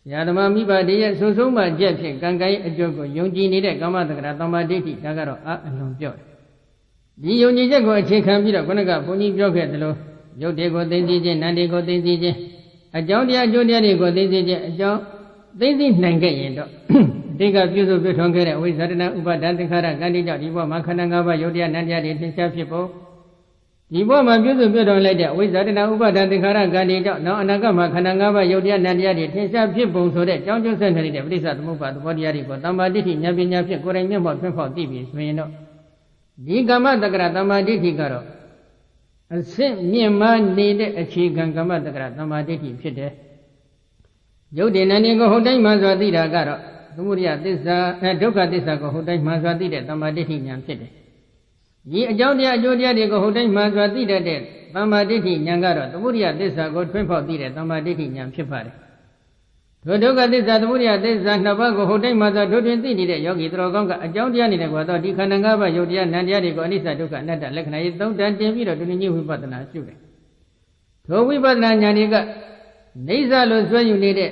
ဆရာဓမ္မမိဘတွေရဲ့ဆိုဆုံးမှကြက်ဖြင့်ကံကံရဲ့အကျိုးကိုယုံကြည်နေတဲ့ကာမတက္ကရာသမ္မာဒိဋ္ဌိဒါကတော့အလွန်ပြောတယ်ဒီယုံကြည်ချက်ကိုအခြေခံပြီးတော့ခုနကဘုန်းကြီးပြောခဲ့သလိုရုပ်တွေကိုသိသိခြင်းနာမ်တွေကိုသိသိခြင်းအကြောင်းတရားအကျိုးတရားတွေကိုသိသိခြင်းအကြောင်းသိသိနိုင်ခဲ့ရင်တော့အတိတ်ကပြုစုပြုထွန်းခဲ့တဲ့ဝိဇ္ဇာတနာဥပါဒံသင်္ခါရကံတိကြောင့်ဒီဘဝမှာခန္ဓာ၅ပါးရုပ်တရားနာမ်တရားတွေသင်္ချာဖြစ်ဖို့ဒီဘဝမှာပြုစုပြုထွန်းလိုက်တဲ့ဝိဇ္ဇာတနာဥပါဒံသင်္ခါရကံတိကြောင့်နောက်အနာဂတ်မှာခန္ဓာ၅ပါးရုပ်တရားနာမ်တရားတွေသင်္ချာဖြစ်ပုံဆိုတဲ့ကြောင်းကျိုးဆက်နေတဲ့ပဋိစ္စသမုပ္ပါသဘောတရားတွေကိုတမ္မာဒိဋ္ဌိဉာဏ်ပညာဖြင့်ကိုယ်တိုင်မျက်မှောက်ထွန်းဖောက်သိပြီဆိုရင်တော့ဒီကမ္မတက္ကရာတမ္မာဒိဋ္ဌိကတော့အစစ်မြင့်မားနေတဲ့အခြေခံကမ္မတက္ကရာတမ္မာဒိဋ္ဌိဖြစ်တယ်ရုပ်တည်နာနေကိုဟုတ်တိုင်းမှစွာသိတာကတော့သမုဒယသစ္စာဒုက္ခသစ္စာကိုဟုတ်တိုင်းမှစွာသိတဲ့တမ္မာဒိဋ္ဌိဉာဏ်ဖြစ်တယ်ဒီအကြောင်းတရားအကျိုးတရားတွေကိုဟုတ်တိုင်းမှစွာသိတတ်တဲ့တမ္မာဒိဋ္ဌိဉာဏ်ကတော့သမုဒယသစ္စာကိုထွန်းဖောက်သိတဲ့တမ္မာဒိဋ္ဌိဉာဏ်ဖြစ်ပါတယ်ထိုဒုက္ခသစ္စာသမုဒယသစ္စာနှစ်ပါးကိုဟုတ်တိုင်းမှစွာတို့တွင်သိနေတဲ့ယောဂီတော်ကောင်းကအကြောင်းတရားနေတဲ့ကွာတော့ဒီခန္ဓာ၅ပါးယုတ်တရားနံတရားတွေကိုအနိစ္စဒုက္ခအနတ္တလက္ခဏာရေးသုံးတန်တင်ပြီးတော့တူညီဝိပဿနာရှုတယ်ထိုဝိပဿနာဉာဏ်တွေကနေဆလို့ဆွဲယူနေတဲ့အ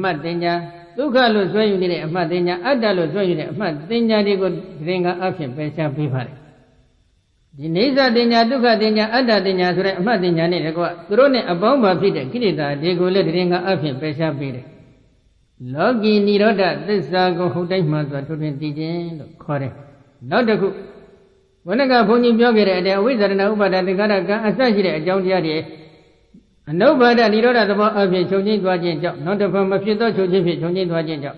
မှတ်တင်ညာဒုက္ခလို့ဆွဲယူနေတဲ့အမှတ်တင်ညာအတ္တလို့ဆွဲယူနေတဲ့အမှတ်တင်ညာတွေကိုဒရင်ကအဖြစ်ပယ်ရှားပေးပါတယ်ဒီနေဆတင်ညာဒုက္ခတင်ညာအတ္တတင်ညာဆိုတဲ့အမှတ်တင်ညာနဲ့တကွသူတို့နဲ့အပေါင်းပါဖြစ်တဲ့ကိလေသာတွေကိုလည်းဒရင်ကအဖြစ်ပယ်ရှားပေးတယ်လောကီនិရောဓသစ္စာကိုဟုတ်တိုင်းမှဆိုထွန်းထွန်းသိခြင်းလို့ခေါ်တယ်နောက်တစ်ခုဘုန်းကဘုန်းကြီးပြောခဲ့တဲ့အတိုင်းအဝိဇ္ဇာရဏဥပါဒသင်္ခါရကံအစရှိတဲ့အကြောင်းတရားတွေအနုဘာဒនិရောဓသဘောအဖြစ်ချုပ်ငြိမ့်သွားခြင်းကြောင့်နောက်တစ်ဖက်မဖြစ်သောချုပ်ခြင်းဖြင့်ချုပ်ငြိမ့်သွားခြင်းကြောင့်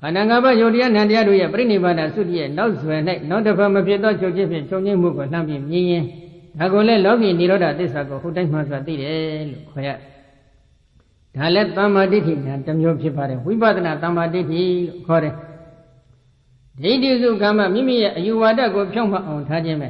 ခန္ဓာ၅ပါးယုတ်တရားနံတရားတို့ရဲ့ပြိနိဗ္ဗာန်သုတိရဲ့နောက်ဆွယ်၌နောက်တစ်ဖက်မဖြစ်သောချုပ်ခြင်းဖြင့်ချုပ်ငြိမ့်မှုကိုလှမ်းပြီးမြင်ရင်ဒါကိုလည်းလောကီនិရောဓသစ္စာကိုဟုတ်တိုင်းမှဆိုသိတယ်လို့ခေါ်ရတယ်ဒါလည်းသမ္မာဒိဋ္ဌိဉာဏ်တစ်မျိုးဖြစ်ပါတယ်ဝိပဿနာသမ္မာဒိဋ္ဌိလို့ခေါ်တယ်ဒိဋ္ဌိစုကမ္မမိမိရဲ့အယူဝါဒကိုဖြောင့်မအောင်ထားခြင်းပဲ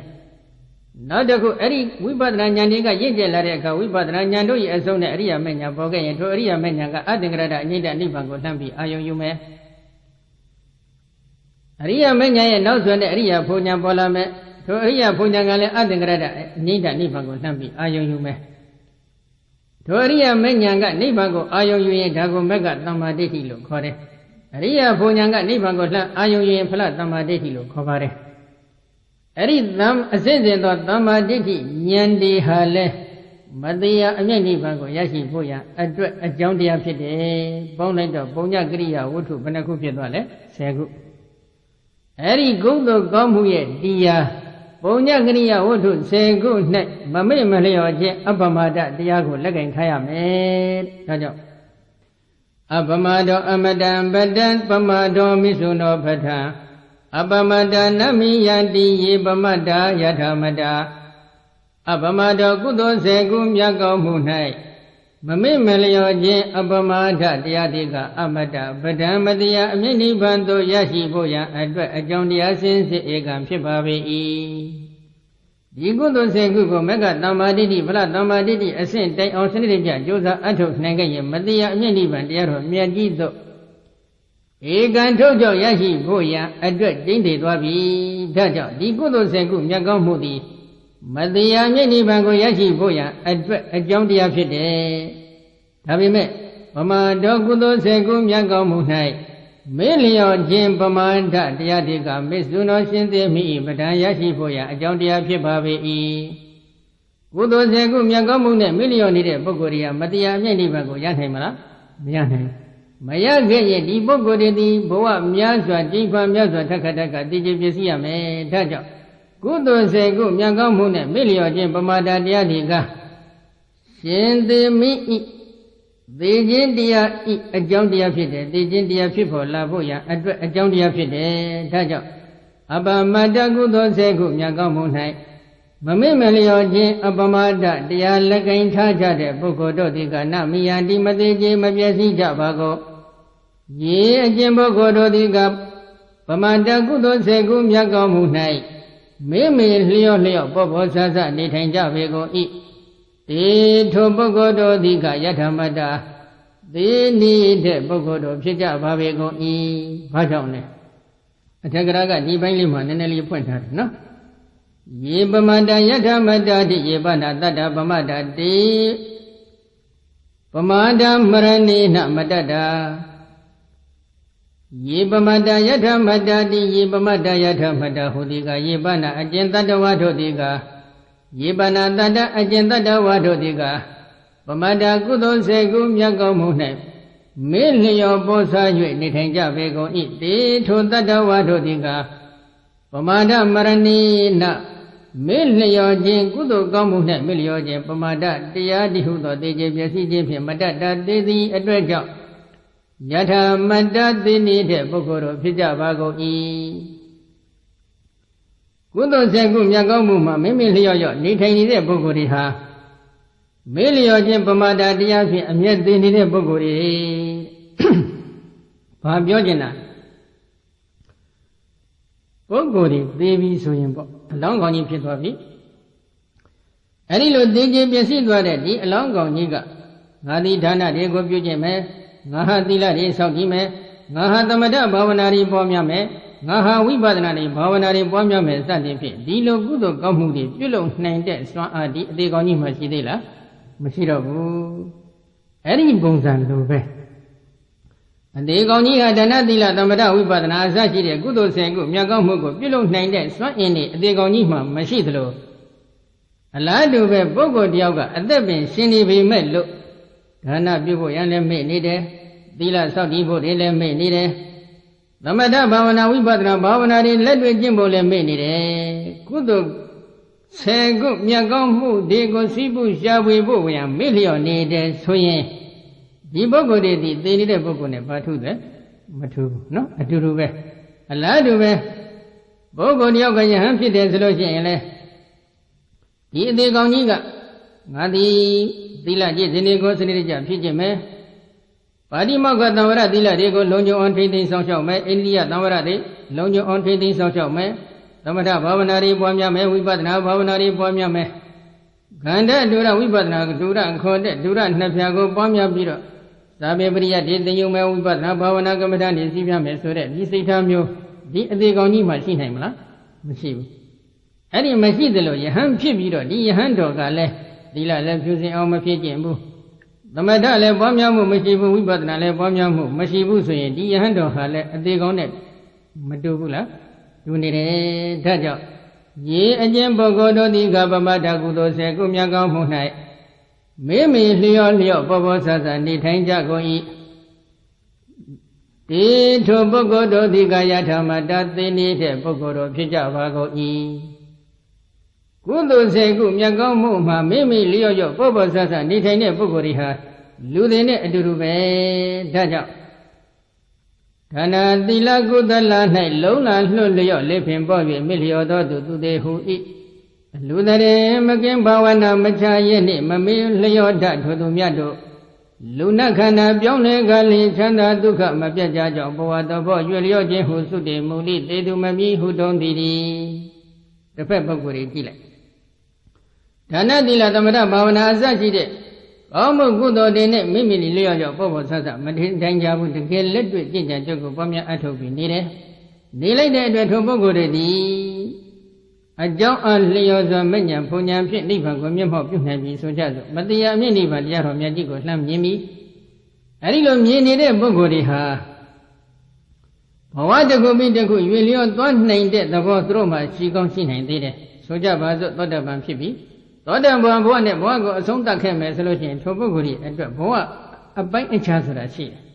နောက်တစ်ခုအဲ့ဒီဝိပဿနာဉာဏ်တွေကရင့်ကျက်လာတဲ့အခါဝိပဿနာဉာဏ်တို့ရဲ့အဆုံးနဲ့အရိယာမေဉာဏ်ပေါ်ခဲ့ရင်ထိုအရိယာမေဉာဏ်ကအတ္တင်္ဂရတအငြိတ္တနိဗ္ဗာန်ကိုလှမ်းပြီးအာယုံယူမယ်အရိယာမေဉာဏ်ရဲ့နောက်ဆွဲတဲ့အရိယာဘုံဉာဏ်ပေါ်လာမယ်ထိုအရိယာဘုံဉာဏ်ကလည်းအတ္တင်္ဂရတအငြိတ္တနိဗ္ဗာန်ကိုလှမ်းပြီးအာယုံယူမယ်ထိုအရိယာမေဉာဏ်ကနိဗ္ဗာန်ကိုအာယုံယူရင်ဒါကိုမက်ကသမ္မာဒိဋ္ဌိလို့ခေါ်တယ်အရိယာဘုံဉာဏ်ကနိဗ္ဗာန်ကိုလှမ်းအာယုံယူရင်ဖလားသမ္မာဒိဋ္ဌိလို့ခေါ်ပါတယ်အဲ့ဒီအစစ်စစ်သောသမ္မာဒိဋ္ဌိဉာဏ်ဒီဟာလဲမတရားအမြတ်နိဗ္ဗာန်ကိုရရှိဖို့ရအတွက်အကြောင်းတရားဖြစ်တယ်။ပေါင်းလိုက်တော့ပုံညကရိယာဝတ္ထုဘယ်နှခုဖြစ်သွားလဲ10ခု။အဲ့ဒီကုသိုလ်ကောင်းမှုရဲ့တရားပုံညကရိယာဝတ္ထု10ခု၌မမေ့မလျော့ခြင်းအပ္ပမဒတရားကိုလက်ကင်ထားရမယ်။ဒါကြောင့်အပ္ပမဒောအမတံပတံပမဒောမိသုနောပဋ္ဌာအပမတနမိယတိယေပမတ္တာယထာမတ္တာအပမတောကုသိုလ်စေကုမြတ်ကောင်းမှု၌မမေ့မလျော့ခြင်းအပမဒတရားတိကအမတ္တပဒံမတရားအမြင့်နိဗ္ဗာန်သို့ရရှိဖို့ရန်အတွက်အကြောင်းတရားစင်စစ်ဧကံဖြစ်ပါပေ၏ဒီကုသိုလ်စေကုကိုမက္ကသမ္မာဒိဋ္ဌိဗလသမ္မာဒိဋ္ဌိအဆင့်တိုင်အောင်စနစ်တကျကြိုးစားအထုတ်နိုင်ခဲ့ရင်မတရားအမြင့်နိဗ္ဗာန်တရားတော်မြတ်ကြီးသို့ဧကံထုတ်ကြောင့်ရရှိဖို့ရန်အတွက်ကျင့်တည်သွားပြီဒါကြောင့်ဒီကုသိုလ်စေကုမြတ်ကောင်းမှုသည် Matiya Mini Bango Yashi Boya, a Jondia Fide. Habime, Pama Dogudo Segum Yango Munai, Melio Jim Pamanta, Diadiga, Miss Duno Sinte Mi, Yashi Boya, a Jondia Pipavi. Gudo Segum Yango Mune, Millionide, Bogoria, Matiya Mini Bango Yanhemala, Yanhem. Maya Gay, the Bogodi, Boa, Miaswa, Jipa Miaswa, Takataka, DJPCM, Tajo. Gudo Segum Yango Mune, Millio Jim Pamada Diadiga. Sinde Mi. The India a Jondia Fide, the India people, Laboya, a Jondia Fide, Tajo. Abba Madagudo Segu, Yagamunai. Mammelio Jin Abamada, the Alagain Taja, Boko Dodiga, Nami and Dimadi, Mabiasi Jabago. Ye a Jimbogo Dodiga, Pamada Gudo Segu, Yagamunai. Mimi Leo, Bobo Sasa, Nitanja Vego eat. The Tobogodo Diga Yatamada, the need Bogodo, Pija Babego E. Pajone. A Tagaraga, Niban Liman, and Eli Pointer, no? Yebamada Yatamada, the Yebana, Dada Bamada, the Pamada Marani, Namadada. Yebamada Yatamada, the Yebamada Yatamada, Hudiga, Yebana, Agenda Wato Diga. Yebana Dada Agenda Wado Diga, Pamada Gudo Segum Yago Mune, Milio Bosa Nitanja Vego eat, the Todada Wado Diga, Pamada Maranina, Milio Jin Gudo Gamune, Milio Jin, Pamada, Diadi Hudo, DJPC, Madada, Didi, Adreja, Yata Mada, the needed Bogoro, Pija Vago E. Gudo Segum Yagomuma, Mimilio, Nitani de Bogoriha. Milio Jim Pamada Diafi, and yet they need a Bogori. Pabiogena Bogori, baby, so in long on you Pitovi. Anilo DJ Bessi, along on Niga. Nadi Dana de Gopujeme, Naha Dila de Saukime, Naha Tamada Bavanari Bomyame. Naha Wibadani, Bavanari Bomyame, Sandipi, Dilo Gudo Gamudi, Pulo, named Swan Adi, the Goni Machidilla, Machida. Any bones and Lube. And the Goni had anadilla, Tamada Wibadana, Zachi, Gudo Sengu, Yagamugo, Pulo, named Swan in it, the Gonima, Machidlo. A lad of Bogo Dioga, and the Ben, Sini be Melo. Dana Bibo Yan may need it, Dila Saudi Bodilla may need it. Namada Bavana Wibadra Bavanari led with Jimbo Lemini, Kudo Segu Yagamu, Dego Sibu, Shawibu, and million needed Soye. Dibogo did they need a bogone, Batu, Matu, no, a Turube, a ladube, Bogo Yoga Yahampi Desloge, the Goniga, Nadi, Dila Jenigo, Senija, Pijame. Padimoga Navara Dilla Rego, Lonjo on trading social me, India Navara de, Lonjo on trading social me, Tamada Bavanari Bomyame, Wibadna, Bavanari Bomyame. Ganda Dura Wibadna, Dura and Conde, Dura and Napiago, Bomya Biro. Sabebria did the Yume Wibadna, Bavana Gamadani, Sibiame, so that this time you did the Goni machine hemla, machine. Any machine the lawyer, Ham Pibiro, the Hando Gale, Dilla left using all my Pijambu. The Madale Bomyamu, Mashibu, Wibadna, Bomyamu, Mashibu, so in the Hando Hale, a dig on it. Madubula, you need a Taja. Ye a Jembo Godo, the Gabamada Gudo, Segum Yagamunai. Mimi Leo, Bobo Sasa, the Tanja go eat. The Tobogodo, the Gayata Mada, they need a Bogodo, Pijava go eat. Gudo Segum Yagamuma, Mimi Leo, Bobo Sasa, Nitane Bogoriha, Ludene Durube, Taja. Tana Dila Gudala, Lona, Lulio, Lepin Bobby, Milio to the who eat. Ludare, Magan Bawana, Machayeni, Mami Leo Dat to Miado. Luna Kana, Bione Gali, Chanda Duka, Mapiaja, Boa, the boy, Julio, who Sudi, Muli, they do Mami who don't did the pepper would kill it. Tana Dila Tamada Bavana Zachi. Almost good or they name Mimi Leo, Bobo Sasa, Madin Danja would get let with Jinja Joko Pomia Atobi needed. They like that Tobogo ready. အကြောင်းအလျော်စွာမဉ္ဇဉ်ဘုံဉဏ်ဖြင့်နိဗ္ဗာန်ကိုမျက်မှောက်ပြုနိုင်ပြီဆိုကြစို့မတရားအမြင့်နိဗ္ဗာန်တရားတော်မြတ်ကြီးကိုလှမ်းမြင်ပြီအဲဒီလိုမြင်နေတဲ့ပုဂ္ဂိုလ်တွေဟာဘဝတစ်ခုပြီးတစ်ခုရွေလျောသွားနိုင်တဲ့သဘောသူတို့မှရှိကောင်းရှိနိုင်သေးတယ်ဆိုကြပါစို့သောတပန်ဖြစ်ပြီသောတပန်ဘဝနဲ့ဘဝကိုအဆုံးသတ်ခဲ့မယ်ဆိုလို့ရှိရင်ထိုပုဂ္ဂိုလ်ရဲ့အတွက်ဘဝအပိုင်းအခြားဆိုတာရှိတယ်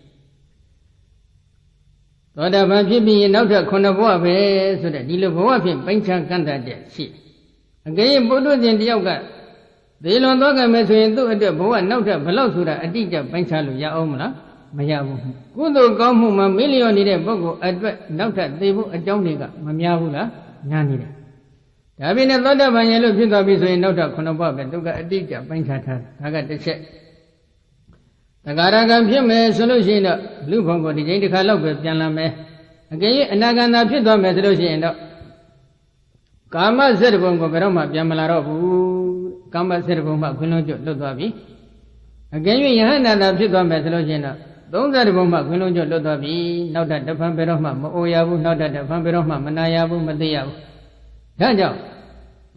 သောတပန်ဖြစ်ပြီးနောက်ထပ်9ဘဝပဲဆိုတဲ့ဒီလိုဘဝဖြင့်ပိုင်းခြားကန့်တတ်တဲ့ရှိအကယ်၍ပုထုဇဉ်တယောက်ကသေလွန်သွားခဲ့မယ်ဆိုရင်သူ့အတွက်ဘဝနောက်ထပ်ဘယ်လောက်ဆိုတာအတိအကျပိုင်းခြားလို့ရအောင်မလားမရဘူးကုသိုလ်ကောင်းမှုမှာမေ့လျော့နေတဲ့ပုဂ္ဂိုလ်အတွက်နောက်ထပ်သေဖို့အကြောင်းတွေကမများဘူးလားများနေတယ်ဒါပြင်နဲ့သောတပန်ရဲ့လို့ဖြစ်သွားပြီဆိုရင်နောက်ထပ်9ဘဝပဲသူကအတိအကျပိုင်းခြားထားဒါကတစ်ချက်တဂါရကံဖြစ်မယ်ဆိုလို့ရှိရင်တော့လူဘုံကိုဒီချိန်တစ်ခါလောက်ပဲပြန်လာမယ်အကယ်၍အနာဂန္တာဖြစ်သွားမယ်ဆိုလို့ရှိရင်တော့ကာမစက်တဘုံကိုဘယ်တော့မှပြန်မလာတော့ဘူးကာမစက်တဘုံမှခွင်းလုံးကျွတ်လွတ်သွားပြီအကယ်၍ယဟန္တာတာဖြစ်သွားမယ်ဆိုလို့ရှိရင်တော့30ဘုံမှခွင်းလုံးကျွတ်လွတ်သွားပြီနောက်ထပ်တဖန်ဘယ်တော့မှမအိုရဘူးနောက်ထပ်တဖန်ဘယ်တော့မှမနာရဘူးမသိရဘူးဒါကြောင့်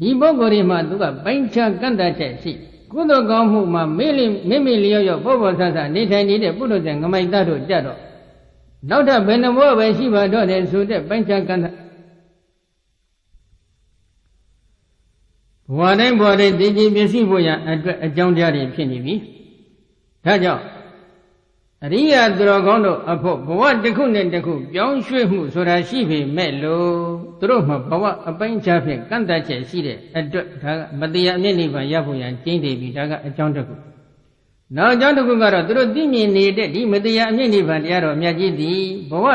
ဒီပုဂ္ဂိုလ်တွေမှာသူကပိုင်းခြားကန့်တတ်ချက်ရှိကုသိုလ်ကောင်းမှုမှာမိမိလျော့လျော့ပေါ်ပေါ်ဆဆနေထိုင်နေတဲ့ပုထုဇဉ်ငမိုက်သားတို့ကြတော့နောက်ထပ်ဘယ်နှဘောပဲရှိပါတော့တယ်ဆိုတဲ့ပိုင်းခြားကန့်တတ်ဘဝတိုင်းတည်ကြည်ပစ္စည်းဖို့ရအတွက်အကြောင်းတရားတွေဖြစ်နေပြီဒါကြောင့်အရိယာသူတော်ကောင်းတို့အဖို့ဘဝတစ်ခုနဲ့တစ်ခုပြောင်းရွှေ့မှုဆိုတာရှိပေမဲ့လို့သူတို့မှာဘဝအပိုင်းခြားဖြင့်ကန့်တတ်ချက်ရှိတဲ့အတွက်ဒါကမတရားအမြင့်နိဗ္ဗာန်ရဖို့ရန်ကျင့်တယ်ပြီဒါကအကြောင်းတစ်ခုနောက်အကြောင်းတစ်ခုကတော့သူတို့သိမြင်နေတဲ့ဒီမတရားအမြင့်နိဗ္ဗာန်တရားတော်မြတ်ကြီးသည်ဘဝ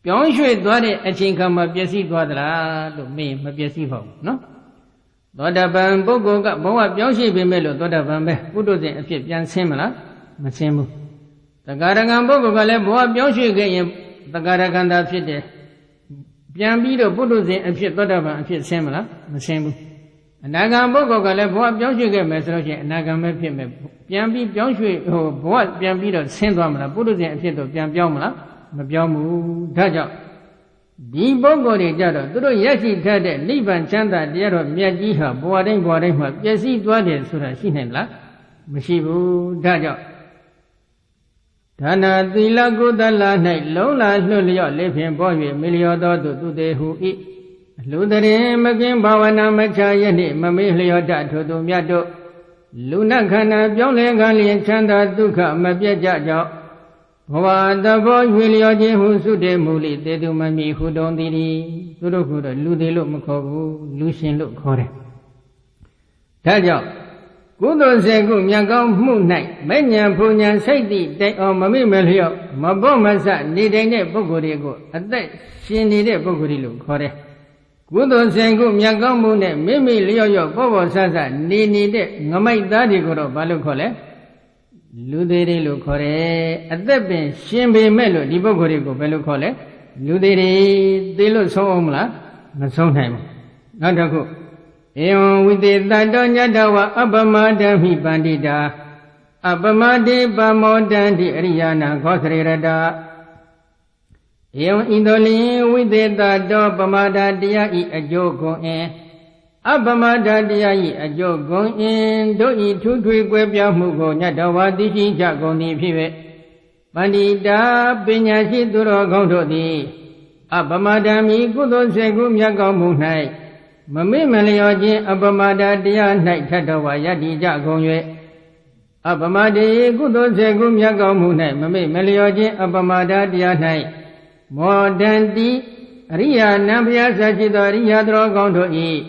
ပြောင်းရွှေ့သွားတဲ့အချိန်ခါမှာပျက်စီးသွားသလားလို့မေးမပျက်စီးပါဘူးနော်သောတပန်ပုဂ္ဂိုလ်ကဘဝပြောင်းရွှေ့ပေမဲ့လို့သောတပန်ပဲပုထုဇဉ်အဖြစ်ပြန်ဆင်းမလားမဆင်းဘူးတဂါရကံပုဂ္ဂိုလ်ကလည်းဘဝပြောင်းရွှေ့ခဲ့ရင်တဂါရကံသာဖြစ်တယ်ပြန်ပြီးတော့ပုထုဇဉ်အဖြစ်သောတပန်အဖြစ်ဆင်းမလားမဆင်းဘူးအနာဂံပုဂ္ဂိုလ်ကလည်းဘဝပြောင်းရွှေ့ခဲ့မယ်ဆိုလို့ရှိရင်အနာဂံပဲဖြစ်မယ်ပြန်ပြီးပြောင်းရွှေ့ဘဝပြန်ပြီးတော့ဆင်းသွားမလားပုထုဇဉ်အဖြစ်တော့ပြန်ပြောင်းမလားမပြောင်းဘူးဒါကြောင့်ဒီပုဂ္ဂိုလ်တွေကြတော့သူတို့ရရှိထားတဲ့နိဗ္ဗာန်ချမ်းသာတရားတော်မြတ်ကြီးဟာဘဝတိုင်းမှာပျက်စီးသွားတယ်ဆိုတာရှိနိုင်လားမရှိဘူးဒါကြောင့်ဒါနာသီလကုသလ၌လုံးလာလွတ်လျော့လေးဖြင့်ပေါ်၍မိလျောသောသူသေးဟု၏လူတရင်မကင်းဘာဝနာမချရနှင့်မမေ့လျော့တထိုသူမြတ်တို့လူနတ်ခန္ဓာပြောင်းလဲခံလျင်ချမ်းသာဒုက္ခမပြတ်ကြကြောင်းဘဝတဘောရွေလျောခြင်းဟုသုတေမူလိတေသူမမီဟုတုံသည်သူတို့ကတော့လူသေးလို့မခေါ်ဘူးလူရှင်လို့ခေါ်တယ်ဒါကြောင့်ကုသိုလ်စေကုမြတ်ကောင်းမှု၌မဲ့ညာဘုံညာစိတ်တိတိုင်အောင်မမိမလျော့မပေါ့မဆနေတိုင်းတဲ့ပုဂ္ဂိုလ်တွေကိုအသက်ရှင်နေတဲ့ပုဂ္ဂိုလ်တွေလို့ခေါ်တယ်ကုသိုလ်စေကုမြတ်ကောင်းမှုနဲ့မိလျော့လျော့ပေါ့ပေါ့ဆဆနေတဲ့ငမိုက်သားတွေကိုတော့ဘာလို့ခေါ်လဲလူသေးတွေလို့ခေါ်တယ်အသက်ပင်ရှင်ပေမဲ့လို့ဒီပုဂ္ဂိုလ်တွေကိုဘယ်လိုခေါ်လဲလူသေးတွေသေလို့ဆုံးအောင်မလားမဆုံးနိုင်ဘူးနောက်တစ်ခုဧဝံဝိသေတတောညတဝအပမဒံမိပန္တိတာအပမတိပမောတံတိအရိယာနာခောသရေရတာဧဝံဣတောလင်ဝိသေတတောပမဒတရားဤအကျိုးကုန်အင်အပမဒတရားဤအကျိုးကုန်အင်တို့ဤထူးထွေကွယ်ပြောင်းမှုကိုညတဝါသိရှိကြကုန်သည်ဖြစ်၍ပန္တိတာပညာရှိသူတော်ကောင်းတို့သည်အပမဒံမိကုသိုလ်စေကုမြတ်ကောင်းမှု၌မမေ့မလျော့ခြင်းအပမဒတရား၌ထတ်တော်ဝါယတ္တိကြကုန်၍အပမတေကုသိုလ်စေကုမြတ်ကောင်းမှု၌မမေ့မလျော့ခြင်းအပမဒတရား၌မောဒန္တိအရိယာနံဘုရားဆရှိသောအရိယာတော်ကောင်းတို့၏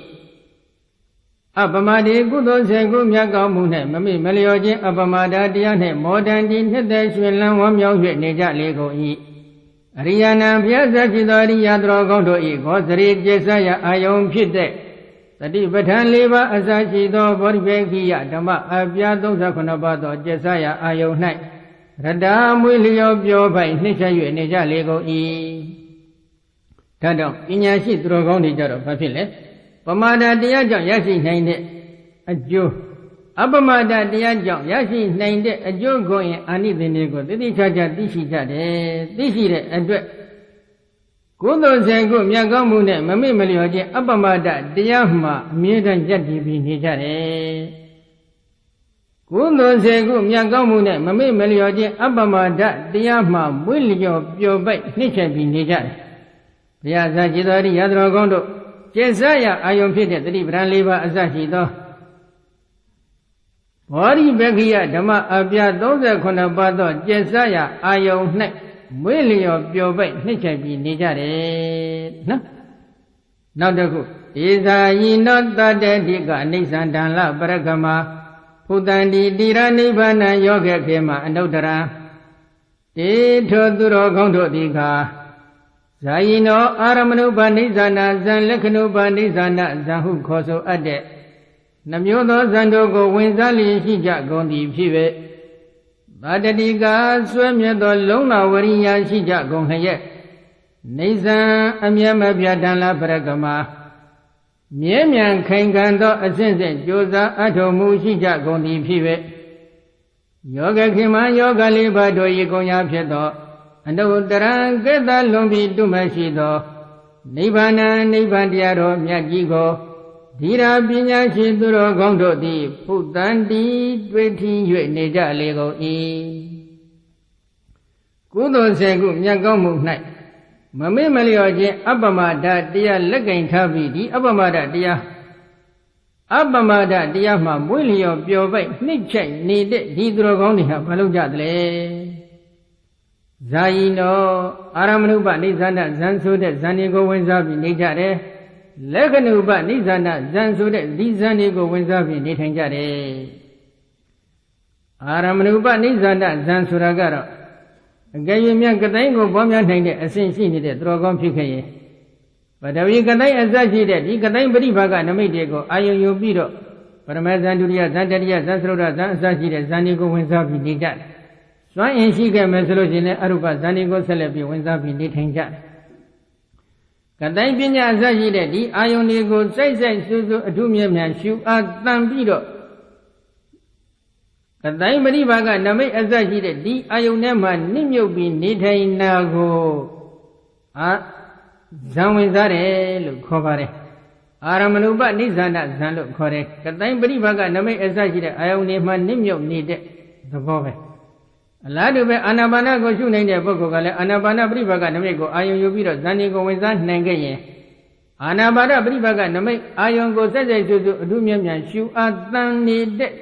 အပမတေကုသိုလ်စေကုမြတ်ကောင်းမှု၌မမေ့မလျော့ခြင်းအပမဒတရား၌မောဒန္တိနှစ်သက်ရွှင်လန်းဝမ်းမြောက်၍နေကြလေကုန်၏အရိယာနံဘုရားသဖြစ်သောအရိယာတော်ကောင်းတို့၏ခောစရိကျက်ဆရာအာယုံဖြစ်တဲ့သတိပဋ္ဌာန်၄ပါးအစရှိသောဗောဓိပေခိယဓမ္မအပြား39ပါးသောကျက်ဆရာအာယုံ၌ရတာမွေလျောပြောပိုင်နှိမ့်ဆက်၍နေကြလေကုန်၏ဒါကြောင့်ပညာရှိသူတော်ကောင်းတွေကြတော့ဘာဖြစ်လဲပမာဒတရားကြောင့်ရရှိနိုင်တဲ့အကျိုးအပမဒတရားကြောင့်ရရှိနိုင်တဲ့အကျိုးကိုအာနိသင်တွေကိုသိသိချာချာသိရှိကြတယ်သိရှိတဲ့အတွက် ကုသိုလ်စေကုမြတ်ကောင်းမှုနဲ့မမေ့မလျော့ခြင်းအပ္ပမဒတရားမှအမြဲတမ်းယက်တည်ပြီးနေကြတယ်ကုသိုလ်စေကုမြတ်ကောင်းမှုနဲ့မမေ့မလျော့ခြင်းအပ္ပမဒတရားမှမွေးလျော့ပျော်ပိုက်နှိမ့်ချက်ပြီးနေကြတယ်ဘုရားဇာจิตတော်ရသတော်ကောင်းတို့ကျေစရအာယုံဖြစ်တဲ့တတိပဌာန်၄ပါးအစရှိသောဘောဓိပက္ခိယဓမ္မအပြ38ပါးသောကျေစရအာယုံ၌မွေးလျော်ပျော်ပိုက်နှိမ့်ချက်ပြီးနေကြတယ်နော်နောက်တစ်ခုဧဇာယိနောတတ္တေတိကအနိစ္စန္တလပရကမဖုတန္တိတိရနိဗ္ဗာနယောဂေခေမအနုတ္တရာတေထောသူတော်ကောင်းတို့သည်ခါဇာယိနောအာရမဏုပနိစ္စနာဇံလက္ခဏုပနိစ္စနာဇံဟုခေါ်ဆိုအပ်တဲ့နှမျိုးသောဇံတို့ကိုဝင်စားလျင်ရှိကြကုန်သည်ဖြစ်၍သာတတိကာဆွဲမြတ်သောလုံလဝရိယာရှိကြကုန်လျက်နေဇံအမြဲမပြတ်တန်လာပရကမမြဲမြံခိုင်ခံသောအစဉ်စဉ်ကြိုးစားအထောက်မှုရှိကြကုန်သည်ဖြစ်၍ယောဂခေမယောဂလေးပါးတို့၏ကုန်ရာဖြစ်သောအနုတ္တရံကေတလွန်ပြီးတုမရှိသောနိဗ္ဗာန်နိဗ္ဗာန်တရားတော်မြတ်ကြီးကိုဓိရာပညာရှိသူတော်ကောင်းတို့သည်ဖုတန္တိတွေ့ထီ၍နေကြလေကုန်၏ကုသိုလ်စေကုမြတ်ကောင်းမှု၌မမေ့မလျော့ခြင်းအပ္ပမဒတရားလက်ကင်ထားပြီးဒီအပ္ပမဒတရားမှမွေးလျော်ပျော်ပိုက်နှိမ့်ချိုက်နေတဲ့ဒီသူတော်ကောင်းတွေဟာဘာလို့ကြသလဲဇာယိနောအာရမဏုပနိစ္စနာဇံဆိုတဲ့ဇံတွေကိုဝင်စားပြီးနေကြတယ်လက္ခဏုပနိစ္စနာဇံဆိုတဲ့ဒီဇံတွေကိုဝင်စားပြီးနေထိုင်ကြတယ်အာရမဏုပနိစ္စနာဇံဆိုတာကတော့အကယ်၍မြတ်ကတိုင်းကိုပေါ်များနိုင်တဲ့အစဉ်ရှိနေတဲ့သူတော်ကောင်းဖြစ်ခဲ့ရင်ပထဝီကတိုင်းအစရှိတဲ့ဒီကတိုင်းပရိဘာကနမိတ်တွေကိုအာယုံယူပြီးတော့ပရမဇန်ဒုတိယဇန်တတိယဇန်သရုဒ္ဓဇန်အစရှိတဲ့ဇန်တွေကိုဝင်စားပြီးနေကြတယ်စွမ်းအင်ရှိခဲ့မယ်ဆိုလို့ရှိရင်အရုပဇန်တွေကိုဆက်လက်ပြီးဝင်စားပြီးနေထိုင်ကြတယ်ကတိုင်းပညာအစရှိတဲ့ဒီအာယုန်တွေကိုစိုက်စိုက်ဆူဆူအထုမြဲမြံရှုအားတန်ပြီးတော့ကတိုင်းပရိဘာကနမိတ်အစရှိတဲ့ဒီအာယုန်ထဲမှာနှိမ့်မြုပ်ပြီးနေထိုင်တာကိုဇံဝင်စားတယ်လို့ခေါ်ပါတယ်အာရမဏုပနိစ္စနာဇံလို့ခေါ်တယ်ကတိုင်းပရိဘာကနမိတ်အစရှိတဲ့အာယုန်တွေမှာနှိမ့်မြုပ်နေတဲ့သဘောပဲအလားတူပဲအာနာပါနကိုရှုနိုင်တဲ့ပုဂ္ဂိုလ်ကလည်းအာနာပါနပရိပါကနမိတ်ကိုအာယုံယူပြီးတော့ဇန်ဒီကိုဝင်စားနိုင်ခဲ့ရင်အာနာပါနပရိပါကနမိတ်အာယုံကိုစက်စက်ရှုအထူးမြတ်မြတ်ရှုအားတန်နေတဲ့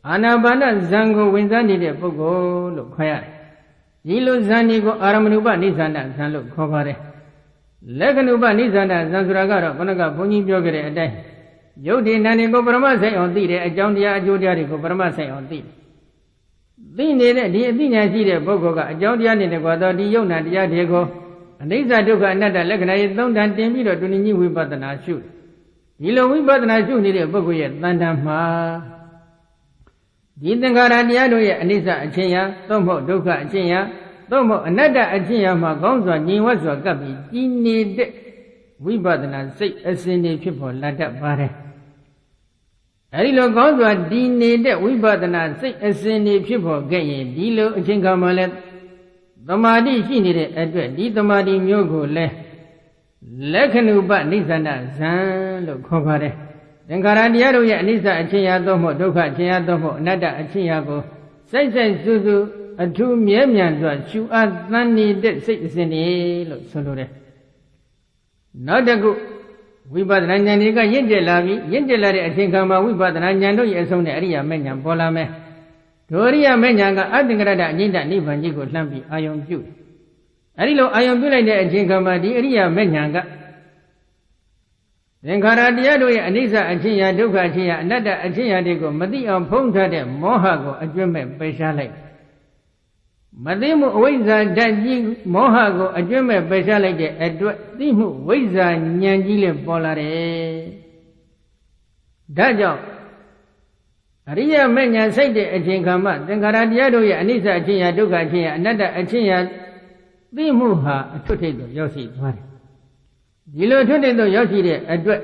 အာနာပါနဇံကိုဝင်စားနေတဲ့ပုဂ္ဂိုလ်လို့ခေါ်ရတယ်။ဒီလိုဇန်ဒီကိုအာရမဏုပနိစ္စနာဇံလို့ခေါ်ပါတယ်။လက္ခဏုပနိစ္စနာဇံဆိုတာကတော့ခဏကဘုန်းကြီးပြောခဲ့တဲ့အတိုင်းယုတ်ဒီနာနေကိုပရမဆိုင်အောင်သိတယ်အကြောင်းတရားအကျိုးတရားတွေကိုပရမဆိုင်အောင်သိတယ်သိနေတဲ့ဒီအသိဉာဏ်ရှိတဲ့ပုဂ္ဂိုလ်ကအကြောင်းတရားနဲ့တကွာတော့ဒီယုံနာတရားတွေကိုအနိစ္စဒုက္ခအနတ္တလက္ခဏာရဲ့သုံးတန်တင်ပြီးတော့တွင်ကြီးဝိပဿနာရှုဒီလိုဝိပဿနာရှုနေတဲ့ပုဂ္ဂိုလ်ရဲ့တန်တန်မှာဒီသင်္ခါရတရားတို့ရဲ့အနိစ္စအချင်းရာသို့မဟုတ်ဒုက္ခအချင်းရာသို့မဟုတ်အနတ္တအချင်းရာမှာကောင်းစွာညီဝတ်စွာကပ်ပြီးကြီးနေတဲ့ဝိပဿနာစိတ်အစဉ်တွေဖြစ်ပေါ်လာတတ်ပါတယ်အဲဒီလိုကောင်းစွာဒီနေတဲ့ဝိပဿနာစိတ်အစဉ်တွေဖြစ်ပေါ်ခဲ့ရင်ဒီလိုအချိန်ခါမှာလဲသမာဓိရှိနေတဲ့အတွက်ဒီသမာဓိမျိုးကိုလဲလက္ခဏုပနိစ္စနာဇံလို့ခေါ်ပါတယ်သင်္ခါရတရားတို့ရဲ့အနိစ္စအချင်းရာသို့မဟုတ်ဒုက္ခအချင်းရာသို့မဟုတ်အနတ္တအချင်းရာကိုစိုက်စိုက်ဆူဆူအထူးမြဲမြံစွာရှုအားသန်နေတဲ့စိတ်အစဉ်တွေလို့ဆိုလိုတယ်နောက်တစ်ခုဝိပဿနာဉာဏ်တွေကရင့်ကျက်လာပြီးရင့်ကျက်လာတဲ့အချိန်ခါမှာဝိပဿနာဉာဏ်တို့ရဲ့အဆုံးနဲ့အရိယာမေဉာဏ်ပေါ်လာမယ်ဒုရိယမေဉာဏ်ကအတ္တင်္ဂရတအငိမ့်တနိဗ္ဗာန်ကြီးကိုလှမ်းပြီးအာယုံပြုတယ်အဲဒီလိုအာယုံပြုလိုက်တဲ့အချိန်ခါမှာဒီအရိယာမေဉာဏ်ကသင်္ခါရတရားတို့ရဲ့အနိစ္စအချင်းရာဒုက္ခအချင်းရာအနတ္တအချင်းရာတွေကိုမသိအောင်ဖုံးထားတဲ့မောဟကိုအကျွတ်မဲ့ပယ်ရှားလိုက်မသိမှုအဝိဇ္ဇာဓာတ်ကြီးမောဟကိုအကျွတ်မဲ့ပယ်ရှားလိုက်တဲ့အတွက်သိမှုဝိဇ္ဇာဉာဏ်ကြီးလည်းပေါ်လာတယ်။ဒါကြောင့်အရိယမေဉာဏ်စိတ်တဲ့အချိန်ခါမှသင်္ခါရတရားတို့ရဲ့အနိစ္စအချင်းရာဒုက္ခအချင်းရာအနတ္တအချင်းရာသိမှုဟာအထွတ်ထိပ်သို့ရောက်ရှိသွားတယ်။ဒီလိုထွတ်ထိပ်သို့ရောက်ရှိတဲ့အတွက်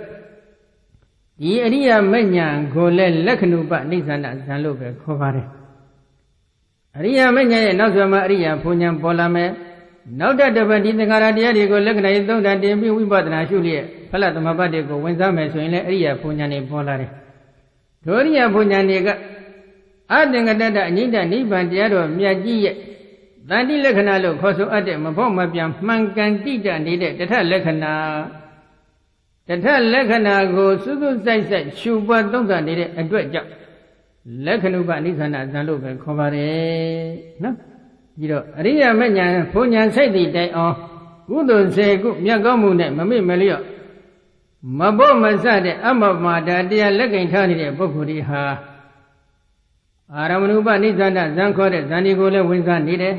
ဒီအရိယမေဉာဏ်ကိုလည်းလက္ခဏုပနိစ္စနာဇံလို့ပဲခေါ်ပါတယ်။အရိယာမဉ္ဇဉ်ရဲ့နောက်ဆွေမှာအရိယာဘုံဉဏ်ပေါ်လာမယ် နောက်တပတ်ဒီသင်္ခါရတရားတွေကိုလက္ခဏာရေးသုံးတာတင်ပြီးဝိပဿနာရှုလျက်ဖလသမဘတ်တွေကိုဝင်စားမယ်ဆိုရင်လည်းအရိယာဘုံဉာဏ်တွေပေါ်လာတယ်ဒုရိယဘုံဉာဏ်တွေကအသင်္ကတတအငိမ့်တနိဗ္ဗာန်တရားတော်မြတ်ကြီးရဲ့တန်တိလက္ခဏာလို့ခေါ်ဆိုအပ်တဲ့မဖို့မပြန်မှန်ကန်တိတနေတဲ့တထလက္ခဏာကိုစွစွစိုက်စိုက်ရှုပွားသုံးသပ်နေတဲ့အတွက်ကြောင့်လက္ခဏုပနိသနာဇံလို့ပဲခေါ်ပါတယ်နော်ပြီးတော့အရိယာမဉ္ဇဉ်ဘုံဉာဏ်စိတ်တည်တိုင်အောင်ကုသိုလ်10ခုမြတ်ကောင်းမှုနဲ့မမေ့မလျော့မဖို့မဆတဲ့အမမာဒတရားလက်ကင်ထားနေတဲ့ပုဂ္ဂိုလ်တွေဟာအာရမဏုပနိသနာဇံခေါ်တဲ့ဇန်ဒီကိုလည်းဝင်စားနေတယ်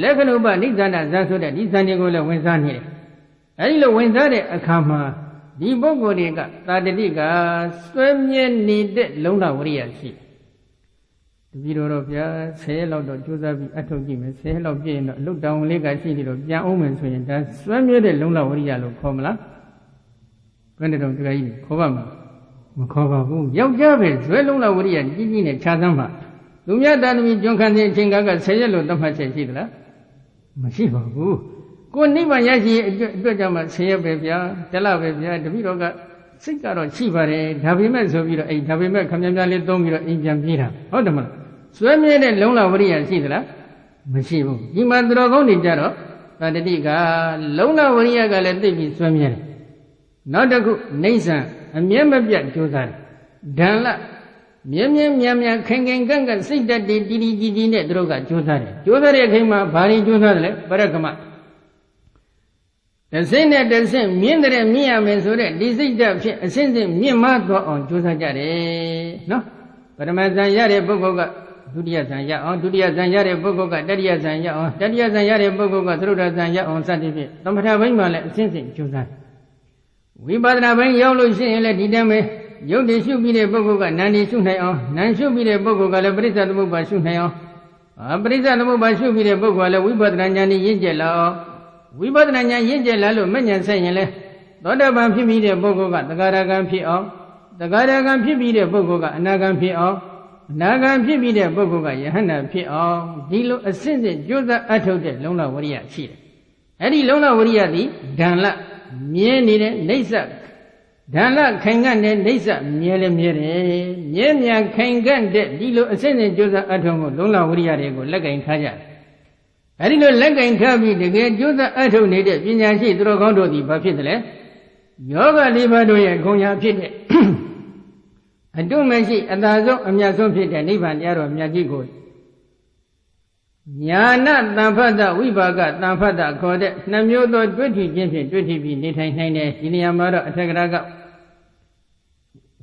လက္ခဏုပနိသနာဇံဆိုတဲ့ဒီဇန်ဒီကိုလည်းဝင်စားနေတယ်အဲဒီလိုဝင်စားတဲ့အခါမှာဒီပုဂ္ဂိုလ်တွေကသာတတိကစွဲမြဲနေတဲ့လုံလဝရိယရှိတယ်တပည့်တော်ဗျာ10လောက်တော့ကြိုးစားပြီးအထုတ်ကြည့်မယ်10လောက်ပြည့်ရင်တော့အလုတ်တောင်လေးကရှိနေတော့ပြန်အောင်မယ်ဆိုရင်ဒါစွဲမြဲတဲ့လုံလဝရိယလို့ခေါ်မလားဘယ်နဲ့တော့တရားကြီးခေါ်ပါမလားမခေါ်ပါဘူးယောက်ျားပဲဇွဲလုံလဝရိယကြီးကြီးနဲ့ခြားသမ်းပါသူများတာသမီကျွန်းခံတဲ့အချိန်က10ရက်လို့သတ်မှတ်ချက်ရှိသလားမရှိပါဘူးကိုနိဗ္ဗာန်ရရှိအတွက်ကြောင့်မှ10ရက်ပဲဗျာတလပဲဗျာတပည့်တော်ကစိတ်ကတော့ရှိပါတယ်ဒါပေမဲ့ဆိုပြီးတော့ဒါပေမဲ့ခမည်းများလေးသုံးပြီးတော့အိမ်ပြန်ပြေးတာဟုတ်တယ်မလားစွဲမြဲတဲ့လုံလဝရိယရှိသလားမရှိဘူးဒီမှာသူတော်ကောင်းတွေကြတော့တတတိကလုံလဝရိယကလည်းသိပြီးစွဲမြဲတယ်နောက်တစ်ခုနေဆံအမြဲမပြတ်ကြိုးစားတယ်ဒံလမြဲမြဲခင်ကန့်ကန့်စိတ်တက်တီတီကြီးနဲ့သူတို့ကကြိုးစားတယ်ကြိုးစားတဲ့အချိန်မှာဘာတွေကြိုးစားတယ်လဲပရကမတဆင့်နဲ့တဆင့်မြင့်တဲ့မြင့်ရမယ်ဆိုတဲ့ဒီစိတ်ဓာတ်ဖြင့်အစဉ်စဉ်မြင့်မသွားအောင်ကြိုးစားကြတယ်နော်ပရမဇန်ရတဲ့ပုဂ္ဂိုလ်ကဒုတိယဇန်ရအောင်ဒုတိယဇန်ရတဲ့ပုဂ္ဂိုလ်ကတတိယဇန်ရအောင်တတိယဇန်ရတဲ့ပုဂ္ဂိုလ်ကသရုဒ္ဓဇန်ရအောင်စသည်ဖြင့်သမထဘိုင်းမှာလည်းအစဉ်စဉ်ကြိုးစားဝိပဿနာဘိုင်းရောက်လို့ရှိရင်လည်းဒီတည်းပဲယုတ်တည်ရှုပြီးတဲ့ပုဂ္ဂိုလ်ကနာမ်တည်ရှုနိုင်အောင်နာမ်ရှုပြီးတဲ့ပုဂ္ဂိုလ်ကလည်းပရိစ္ဆေသမုပ္ပါရှုနိုင်အောင်ပရိစ္ဆေသမုပ္ပါရှုပြီးတဲ့ပုဂ္ဂိုလ်ကလည်းဝိပဿနာဉာဏ်နဲ့ရင့်ကျက်လာအောင်ဝိပဿနာဉာဏ်ရင့်ကျက်လာလို့မဉဏ်ဆက်ရင်လည်းသောတာပန်ဖြစ်ပြီးတဲ့ပုဂ္ဂိုလ်ကသဂရဂံဖြစ်အောင်သဂရဂံဖြစ်ပြီးတဲ့ပုဂ္ဂိုလ်ကအနာဂံဖြစ်အောင်အနာဂံဖြစ်ပြီးတဲ့ပုဂ္ဂိုလ်ကယဟန္တာဖြစ်အောင်ဒီလိုအစစ်စစ်ကြိုးစားအထုတ်တဲ့လုံလဝရိယရှိတယ်အဲ့ဒီလုံလဝရိယသည်ဒံလမြဲနေတဲ့နေဆဒံလခိုင်ကန့်တဲ့နေဆမြဲလည်းမြဲတယ်မြဲမြံခိုင်ကန့်တဲ့ဒီလိုအစစ်စစ်ကြိုးစားအထုတ်မှုလုံလဝရိယတွေကိုလက်ကင်ထားကြတယ်အဲဒီလိုလက်ကင်ထားပြီးတကယ်ကြိုးစားအထုတ်နေတဲ့ပညာရှိသူတော်ကောင်းတို့သည်ဘာဖြစ်တယ်လဲယောဂ၄ပါးတို့ရဲ့ဂုဏ်ရာဖြစ်တဲ့အတုမရှိအသာဆုံးအမြတ်ဆုံးဖြစ်တဲ့နိဗ္ဗာန်တရားတော်မြတ်ကြီးကိုညာဏတံဖတ်တဝိပါကတံဖတ်တခေါ်တဲ့နှစ်မျိုးသောတွေ့ထီခြင်းဖြင့်တွေ့ထီပြီးနေထိုင်နိုင်တဲ့ဒီနေရာမှာတော့အထက်ကရာက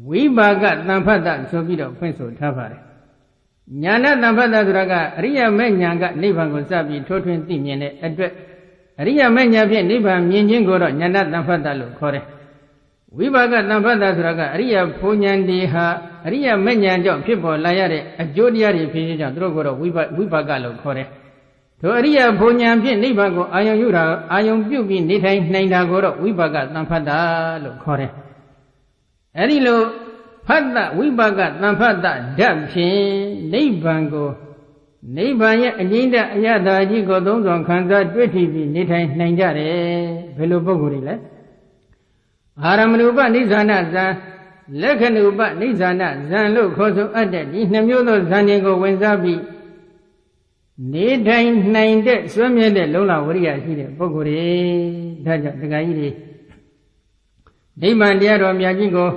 ဝိပါကတံဖတ်တဆိုပြီးတော့ဖွင့်ဆိုထားပါတယ်ညာဏတံဖတ်တဆိုတာကအရိယာမဲ့ညာကနိဗ္ဗာန်ကိုစပြီးထိုးထွင်းသိမြင်တဲ့အတွက်အရိယာမဲ့ညာဖြင့်နိဗ္ဗာန်မြင်ခြင်းကိုတော့ညာဏတံဖတ်တလို့ခေါ်တယ်ဝိပါကတံဖတ်တဆိုတာကအရိယာဘုံဉာဏ်တွေဟာအရိယာမဲ့ဉာဏ်ကြောင့်ဖြစ်ပေါ်လာရတဲ့အကျိုးတရားတွေဖြစ်ခြင်းကြောင့်သူတို့ကတော့ဝိပါကလို့ခေါ်တယ်။ထိုအရိယာဘုံဉာဏ်ဖြင့်နိဗ္ဗာန်ကိုအာယုံပြုပြီးနေထိုင်နိုင်တာကိုတော့ဝိပါကတံဖတ်တလို့ခေါ်တယ်။အဲဒီလိုဖတ်တဝိပါကတံဖတ်တဓာတ်ဖြင့်နိဗ္ဗာန်ကိုနိဗ္ဗာန်ရဲ့အငြိမ့်တဲ့အရသာကြီးကိုသုံးဆောင်ခံစားတွေ့ထီပြီးနေထိုင်နိုင်ကြတယ်။ဘယ်လိုပုဂ္ဂိုလ်တွေလဲအာရမဏုပနိသနာဇံလက္ခဏုပနိသနာဇံလို့ခေါ်ဆိုအပ်တဲ့ဒီနှစ်မျိုးသောဇံတွေကိုဝင်စားပြီးနေထိုင်နိုင်တဲ့စွဲမြဲတဲ့လုံလဝရိယရှိတဲ့ပုဂ္ဂိုလ်တွေဒါကြောင့်ဒကာကြီးတွေနိဗ္ဗာန်တရားတော်မြတ်ကြီးကို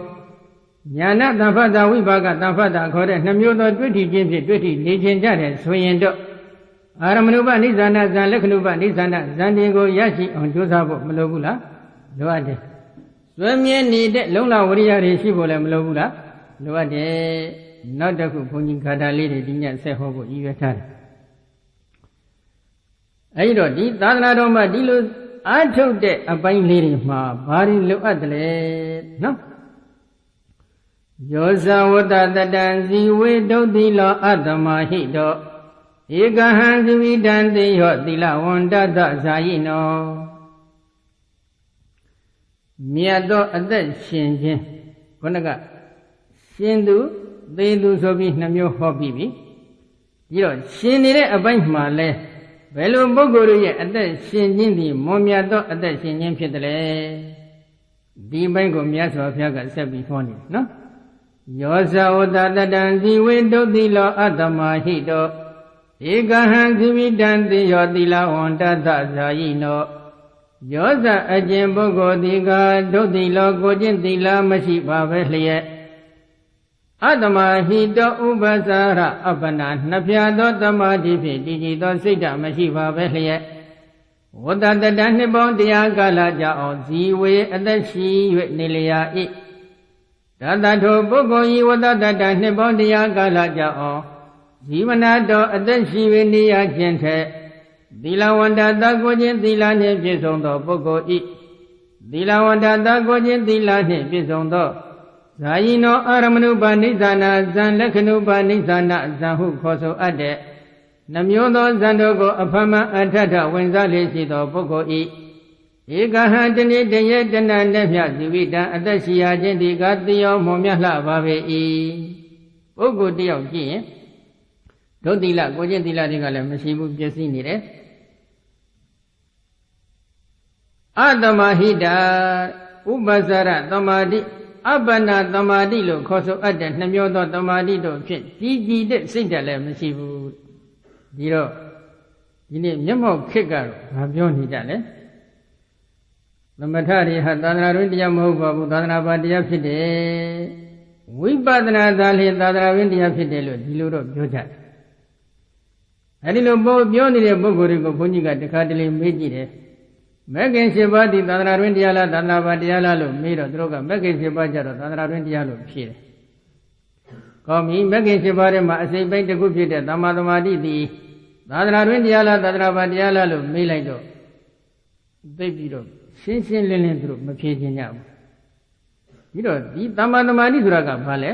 ညာဏတံဖတ်တာဝိပါကတံဖတ်တာခေါ်တဲ့နှစ်မျိုးသောတွေ့ထီခြင်းဖြင့်တွေ့ထီနေခြင်းကြတဲ့ဆိုရင်တော့အာရမဏုပနိသနာဇံလက္ခဏုပနိသနာဇံတွေကိုရရှိအောင်ကြိုးစားဖို့မလိုဘူးလားလိုအပ်တယ်စွဲမြဲနေတဲ့လုံလဝရိယတွေရှိဖို့လည်းမလိုဘူးလားလိုအပ်တယ်နောက်တစ်ခုဘုန်းကြီးဂါထာလေးတွေဒီညဆက်ဟောဖို့ရည်ရွယ်ထားတယ်အဲဒီတော့ဒီသာသနာတော်မှာဒီလိုအားထုတ်တဲ့အပိုင်းလေးတွေမှာဘာတွေလိုအပ်တယ်လဲနော်ယောဇဝတ္တတတံဇီဝေဒုတ်တိလောအတ္တမဟိတောဧကဟံဇိဝိတံတေယောသီလဝန္တတဇာယိနောမြတ်သောအသက်ရှင်ခြင်းခုနကရှင်သူသေသူဆိုပြီးနှမျိုးဟောပြီးပြီပြီးတော့ရှင်နေတဲ့အပိုင်းမှာလဲ ဘယ်လိုပုဂ္ဂိုလ်ရဲ့အသက်ရှင်ခြင်းသည်မွန်မြတ်သောအသက်ရှင်ခြင်းဖြစ်တယ်လေဒီဘက်ကိုမြတ်စွာဘုရားကဆက်ပြီးဟောနေတယ်နော်ယောဇဝတတတံဇီဝေဒုတိလောအတ္တမဟိတောဧကဟံဇိဝိတံတိယောတိလဝန္တသဇာယိနောယောဇအကျင့်ပုဂ္ဂိုလ်ဒီကဒုတိလောကိုကျင့်သီလမရှိပါပဲလျက်အတ္တမဟိတောဥပ္ပဇာရအပ္ပနာနှစ်ဖြာသောတမ္မာတိဖြင့်တည်ကြည်သောစိတ်ဓာတ်မရှိပါပဲလျက်ဝတ္တတတနှစ်ပေါင်းတရားကာလကြာအောင်ဇီဝေအသက်ရှိ၍နေလျာ၏တတထိုပုဂ္ဂိုလ်ဤဝတ္တတတနှစ်ပေါင်းတရားကာလကြာအောင်ဇီဝနာတော်အသက်ရှိ၍နေရခြင်းထက်သီလဝန္တသကိုခြင်းသီလနှင့်ပြည့်စုံသောပုဂ္ဂိုလ်ဤသီလဝန္တသကိုခြင်းသီလနှင့်ပြည့်စုံသောဇာယိနောအာရမဏုပါဏိသနာဇံလက္ခဏုပါဏိသနာဇံဟုခေါ်ဆိုအပ်တဲ့နှမျိုးသောဇံတို့ကိုအဖမအထထဝင်စားလေရှိသောပုဂ္ဂိုလ်ဤဧကဟံတဏိတရေတဏနဲ့မြဇီဝိတံအသက်ရှိရခြင်းဒီကတိယောမွန်မြတ်လှပါပေ၏ပုဂ္ဂိုလ်တယောက်ကြည့်ရင်ဒုတိလကိုကျင့်သီလတွေကလည်းမရှိဘူးပြည့်စည်နေတယ်အတ္တမဟိတာဥပ္ပဇာရသမာဓိအပ္ပနာသမာဓိလို့ခေါ်ဆိုအပ်တဲ့နှမျိုးသောသမာဓိတို့ဖြင့်ကြည်ကြည်တဲ့စိတ်ဓာတ်လည်းမရှိဘူးဒီတော့ဒီနေ့မျက်မှောက်ခက်ကတော့ငါပြောနေကြလဲသမထတွေဟာသာသနာ့တွင်တရားမဟုတ်ပါဘူးသာသနာ့ဘာတရားဖြစ်တယ်ဝိပဿနာသာလျှင်သာသနာ့တွင်တရားဖြစ်တယ်လို့ဒီလိုတော့ပြောကြတယ်အဲဒီလိုပြောနေတဲ့ပုဂ္ဂိုလ်တွေကိုဘုန်းကြီးကတခါတလေမေးကြည့်တယ်မဂ္ဂင်7ပါးဒီသာသနာ့တွင်တရားလားသာသနာ့ဘာတရားလားလို့မေးတော့သူတို့ကမဂ္ဂင်7ပါးကြတော့သာသနာ့တွင်တရားလို့ဖြေတယ်ကောင်းပြီမဂ္ဂင်7ပါးထဲမှာအစိမ့်ပိုင်းတစ်ခုဖြစ်တဲ့သမ္မာသမာဓိသည်သာသနာ့တွင်တရားလားသာသနာ့ဘာတရားလားလို့မေးလိုက်တော့သိပြီးတော့ရှင်းရှင်းလင်းလင်းသူတို့မဖြေခြင်းကြဘူးပြီးတော့ဒီသမ္မာသမာဓိဆိုတာကဘာလဲ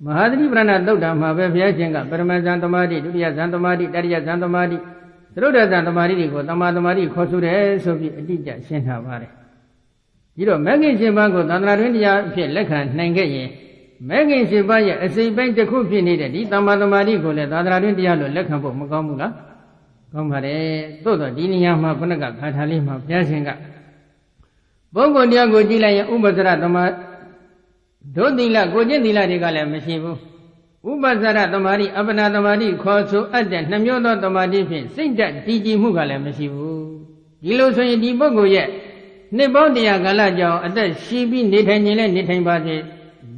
မဟာသတိပဋ္ဌာန်သုတ်တံမှာပဲဘုရားရှင်ကပရမဇန်သမာဓိဒုတိယဇန်သမာဓိတတိယဇန်သမာဓိသရုပ်တဇန်သမာဓိတွေကိုသမ္မာသမာဓိခေါ်ဆိုတယ်ဆိုပြီးအတိအကျရှင်းထားပါတယ်ပြီးတော့မဂ္ဂင်7ပါးကိုသန္တာတွင်တရားအဖြစ်လက်ခံနိုင်ခဲ့ရင်မဂ္ဂင်7ပါးရဲ့အစိမ့်ပိုင်းတစ်ခုဖြစ်နေတဲ့ဒီသမ္မာသမာဓိကိုလည်းသန္တာတွင်တရားလို့လက်ခံဖို့မကောင်းဘူးလားကောင်းပါတယ်သို့တော့ဒီနေရာမှာခုနကခါထာလေးမှာဘုရားရှင်ကပုဂ္ဂိုလ်တရားကိုကြည့်လိုက်ရင်ဥပ္ပဇ္ဇရသမာဒုတိလကိုကျင့်သီလတွေကလည်းမရှိဘူးဥပ္ပဇ္ဇရသမာဓိအပ္ပနာသမာဓိခေါ်ဆိုအပ်တဲ့နှမျိုးသောသမာဓိဖြင့်စိတ်ဓာတ်တည်ကြည်မှုကလည်းမရှိဘူးဒီလိုဆိုရင်ဒီပုဂ္ဂိုလ်ရဲ့နှစ်ပေါင်း100ကာလကြောင်အသက်ရှိပြီးနေထိုင်ခြင်းလည်းနေထိုင်ပါစေ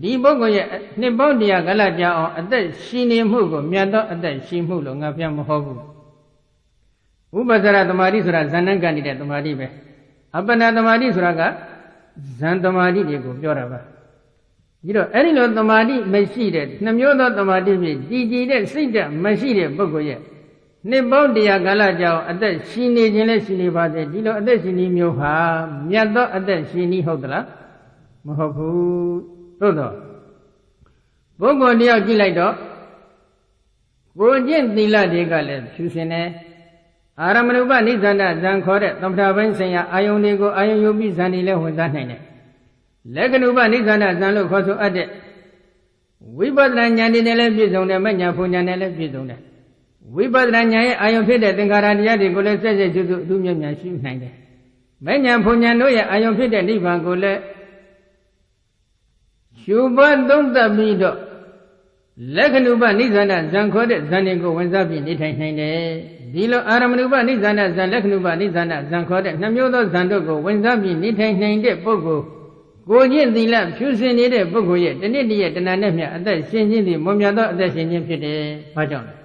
ဒီပုဂ္ဂိုလ်ရဲ့နှစ်ပေါင်း100ကာလကြောင်အသက်ရှိနေမှုကိုမြတ်သောအသက်ရှိမှုလို့ငါပြမဟုတ်ဘူးဥပ္ပဇ္ဇရသမာဓိဆိုတာဇဏ္ဏကံနေတဲ့သမာဓိပဲအပ္ပနာသမာဓိဆိုတာကဇန်သမာဓိတွေကိုပြောတာပါဒီတော့အဲ့ဒီလိုသမာဓိမရှိတဲ့နှမျိုးသောသမာဓိဖြင့်ကြည်ကြည်တဲ့စိတ်ဓာတ်မရှိတဲ့ပုဂ္ဂိုလ်ရဲ့နှစ်ပေါင်း100ကာလကြောင်အသက်ရှင်နေခြင်းလည်းရှင်နေပါစေဒီလိုအသက်ရှင်နေမျိုးဟာမြတ်သောအသက်ရှင်နေဟုတ်သလားမဟုတ်ဘူးသို့တော့ပုဂ္ဂိုလ်တယောက်ကြည့်လိုက်တော့ကိုကျင့်သီလတွေကလည်းဖြူစင်တယ်အာရမဏုပနိစ္စန္ဒဇံခေါ်တဲ့သမထပိုင်းဆိုင်ရာအာယုန်တွေကိုအာယုန်ယူပြီးဇံတွေလည်းဝင်စားနိုင်တယ်လက္ခဏုပနိစ္စန္ဒဇံလို့ခေါ်ဆိုအပ်တဲ့ဝိပဿနာဉာဏ်နဲ့လည်းပြည့်စုံတယ်မဉ္ဇဉ်ဘုံဉာဏ်နဲ့လည်းပြည့်စုံတယ်ဝိပဿနာဉာဏ်ရဲ့အာယုန်ဖြစ်တဲ့သင်္ခါရတရားတွေကိုလည်းဆက်ဆက်ကျွတ်ကျွတ်အထူးမြတ်မြတ်ရှုနိုင်တယ်မဉ္ဇဉ်ဘုံဉာဏ်တို့ရဲ့အာယုန်ဖြစ်တဲ့နိဗ္ဗာန်ကိုလည်းရှုပွားသုံးသပ်ပြီးတော့လက္ခဏုပနိစ္စန္ဒဇံခေါ်တဲ့ဇံတွေကိုဝင်စားပြီးနေထိုင်နိုင်တယ်ဒီလိုအာရမဏုပနိစ္စန္ဒဇံလက္ခဏုပနိစ္စန္ဒဇံခေါ်တဲ့နှမျိုးသောဇံတို့ကိုဝင်စားပြီးနေထိုင်နိုင်တဲ့ပုဂ္ဂိုလ်ကိုကျင့်သီလဖြူစင်နေတဲ့ပုဂ္ဂိုလ်ရဲ့တဏှိတရဲ့တဏှာနဲ့မြတ်အသက်ရှင်ခြင်းသည်မွန်မြတ်သောအသက်ရှင်ခြင်းဖြစ်တယ်။ဘာကြောင့်လဲ။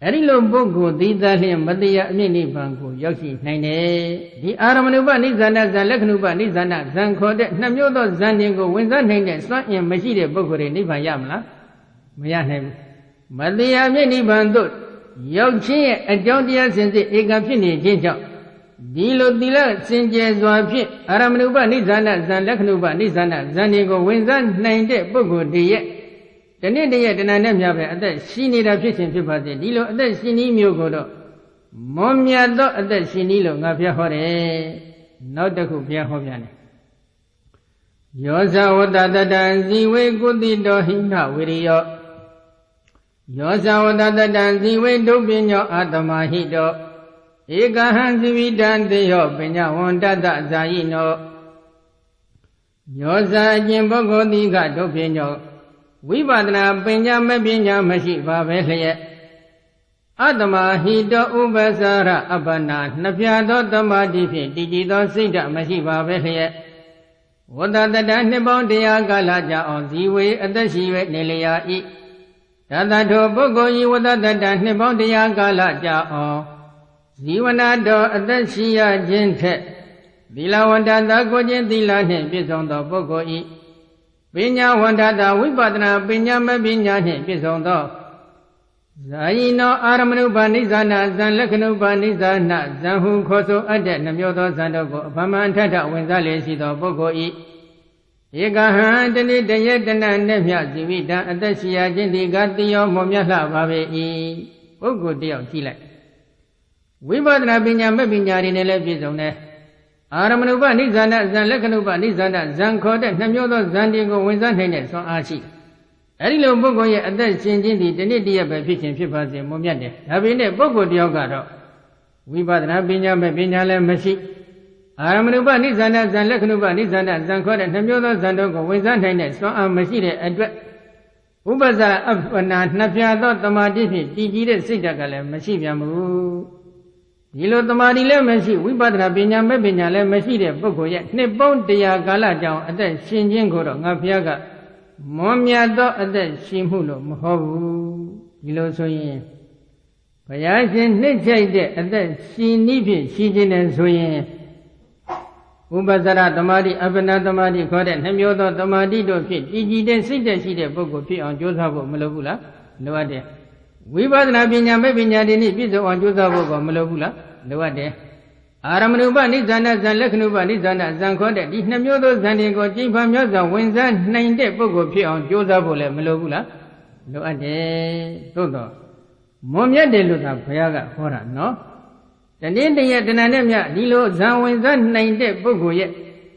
အဲဒီလိုပုဂ္ဂိုလ်သည်သာလျှင်မတရားအမြင့်နိဗ္ဗာန်ကိုရောက်ရှိနိုင်တယ်။ဒီအာရမဏုပနိစ္စန္ဒဇံလက္ခဏုပနိစ္စန္ဒဇံခေါ်တဲ့နှမျိုးသောဇံတွေကိုဝင်စားနိုင်တဲ့စွမ်းအင်မရှိတဲ့ပုဂ္ဂိုလ်တွေနိဗ္ဗာန်ရမလား။မရနိုင်ဘူး။မတရားအမြင့်နိဗ္ဗာန်သို့ရောက်ခြင်းရဲ့အကြောင်းတရားစင်စစ်ဧကဖြစ်နေခြင်းကြောင့်ဒီလိုသီလစင်ကြယ်စွာဖြင့်အာရမဏုပနိစ္စန္ဒဇံလက္ခဏုပနိစ္စန္ဒဇံတွေကိုဝင်စားနိုင်တဲ့ပုဂ္ဂိုလ်တည်းရဲ့တဏှိတရဲ့တဏှာနဲ့များပဲအသက်ရှိနေတာဖြစ်ခြင်းဖြစ်ပါစေဒီလိုအသက်ရှင်နည်းမျိုးကိုတော့မွန်မြတ်သောအသက်ရှင်နည်းလို့ငါဘုရားဟောတယ်နောက်တစ်ခုဘုရားဟောပြန်တယ်ယောဇဝတ္တတံဇီဝေကုတိတောဟိနဝိရိယော ယောဇဝတတတံဇီဝေဒုပညောအာတမဟိတောဧကဟံဇိဝိတံတေယောပညဝန္တတဇာယိနောယောဇာအကျင့်ပုဂ္ဂိုလ်သည်ကဒုပညောဝိပဿနာပညာမပညာမရှိပါပဲလျက်အတ္တမဟိတောဥပ္ပစာရအပ္ပနာနှစ်ပြသောတမတိဖြင့်တည်ကြည်သောစိတ်ဓာတ်မရှိပါပဲလျက်ဝတ္တတတနှစ်ပေါင်းတရားကာလကြာအောင်ဇီဝေအသက်ရှိ၍နေလျာ၏တတထိုပုဂ္ဂိုလ်ဤဝတ္တတတနှစ်ပေါင်းတရားကာလကြာအောင်ဇီဝနာတော်အသက်ရှိရခြင်းထက်သီလဝန္တသာကိုခြင်းသီလနှင့်ပြည့်စုံသောပုဂ္ဂိုလ်ဤပညာဝန္တသာဝိပဿနာပညာမပညာနှင့်ပြည့်စုံသောဇာယိနောအာရမဏုပါဏိဇာနာဇံလက္ခဏုပါဏိဇာနာဇံဟုခေါ်ဆိုအပ်တဲ့နှမျိုးသောဇံတို့ကိုအဖမန်ထထဝင်စားလျက်ရှိသောပုဂ္ဂိုလ်ဤဧကဟံတဏိတယေတနာနဲ့မြဇီဝိတံအသက်ရှိရခြင်းဒီကတိယောမောမြတ်လှပါပေ၏ပုဂ္ဂိုလ်တယောက်ကြည့်လိုက်ဝိပဿနာပညာမဲ့ပညာတွေနဲ့လည်းပြည့်စုံတယ်အာရမဏုပနိဇာနာဇံလက္ခဏုပနိဇာနာဇံခေါ်တဲ့နှမျိုးသောဇံတွေကိုဝင်စားနိုင်တဲ့ဆွမ်းအားရှိတယ်အဲဒီလိုပုဂ္ဂိုလ်ရဲ့အသက်ရှင်ခြင်းဒီတနေ့တည်းပဲဖြစ်ခြင်းဖြစ်ပါစေမွန်မြတ်တယ်ဒါပေမဲ့ပုဂ္ဂိုလ်တယောက်ကတော့ဝိပဿနာပညာမဲ့ပညာလည်းမရှိအာရမဏုပနိဇာနာဇံလက္ခဏုပနိဇာနာဇံခေါ်တဲ့နှမျိုးသောဇံတို့ကိုဝင်စားနိုင်တဲ့ဆွမ်းအားမရှိတဲ့အတွက်ဥပ္ပဇာအပ္ပနာနှစ်ပြသောတမာတိဖြင့်တည်ကြည်တဲ့စိတ်ဓာတ်ကလည်းမရှိပြန်ဘူးဒီလိုတမာတိလည်းမရှိဝိပဿနာပညာမဲ့ပညာလည်းမရှိတဲ့ပုဂ္ဂိုလ်ရဲ့နှစ်ပေါင်း100ကာလကြောင်အသက်ရှင်ခြင်းကိုတော့ငါဘုရားကမွန်မြတ်သောအသက်ရှင်မှုလို့မဟုတ်ဘူးဒီလိုဆိုရင်ဘုရားရှင်နှစ်ချိုက်တဲ့အသက်ရှင်နည်းဖြင့်ရှိခြင်းနဲ့ဆိုရင်ဥပ္ပဇ္ဇရတမာတိအပ္ပနာတမာတိခေါ်တဲ့နှမျိုးသောတမာတိတို့ဖြင့်တည်ကြည်တဲ့စိတ်သက်ရှိတဲ့ပုဂ္ဂိုလ်ဖြစ်အောင်ကြိုးစားဖို့မလိုဘူးလားလိုအပ်တယ်ဝိပဿနာပညာမဲ့ပညာတွေနဲ့ပြည့်စုံအောင်ကြိုးစားဖို့ကမလိုဘူးလားလိုအပ်တယ်အာရမဏုပနိဇာနာဇံလက္ခဏုပနိဇာနာဇံခေါ်တဲ့ဒီနှမျိုးသောဇံတွေကိုကျင့်ဖန်မြတ်စွာဝင်စားနိုင်တဲ့ပုဂ္ဂိုလ်ဖြစ်အောင်ကြိုးစားဖို့လည်းမလိုဘူးလားလိုအပ်တယ်သို့တော့မွန်မြတ်တယ်လို့သာဘုရားကဟောတာနော်တနေ့တည်းတဏ္ဍနဲ့မြဒီလိုဇံဝင်စားနိုင်တဲ့ပုဂ္ဂိုလ်ရဲ့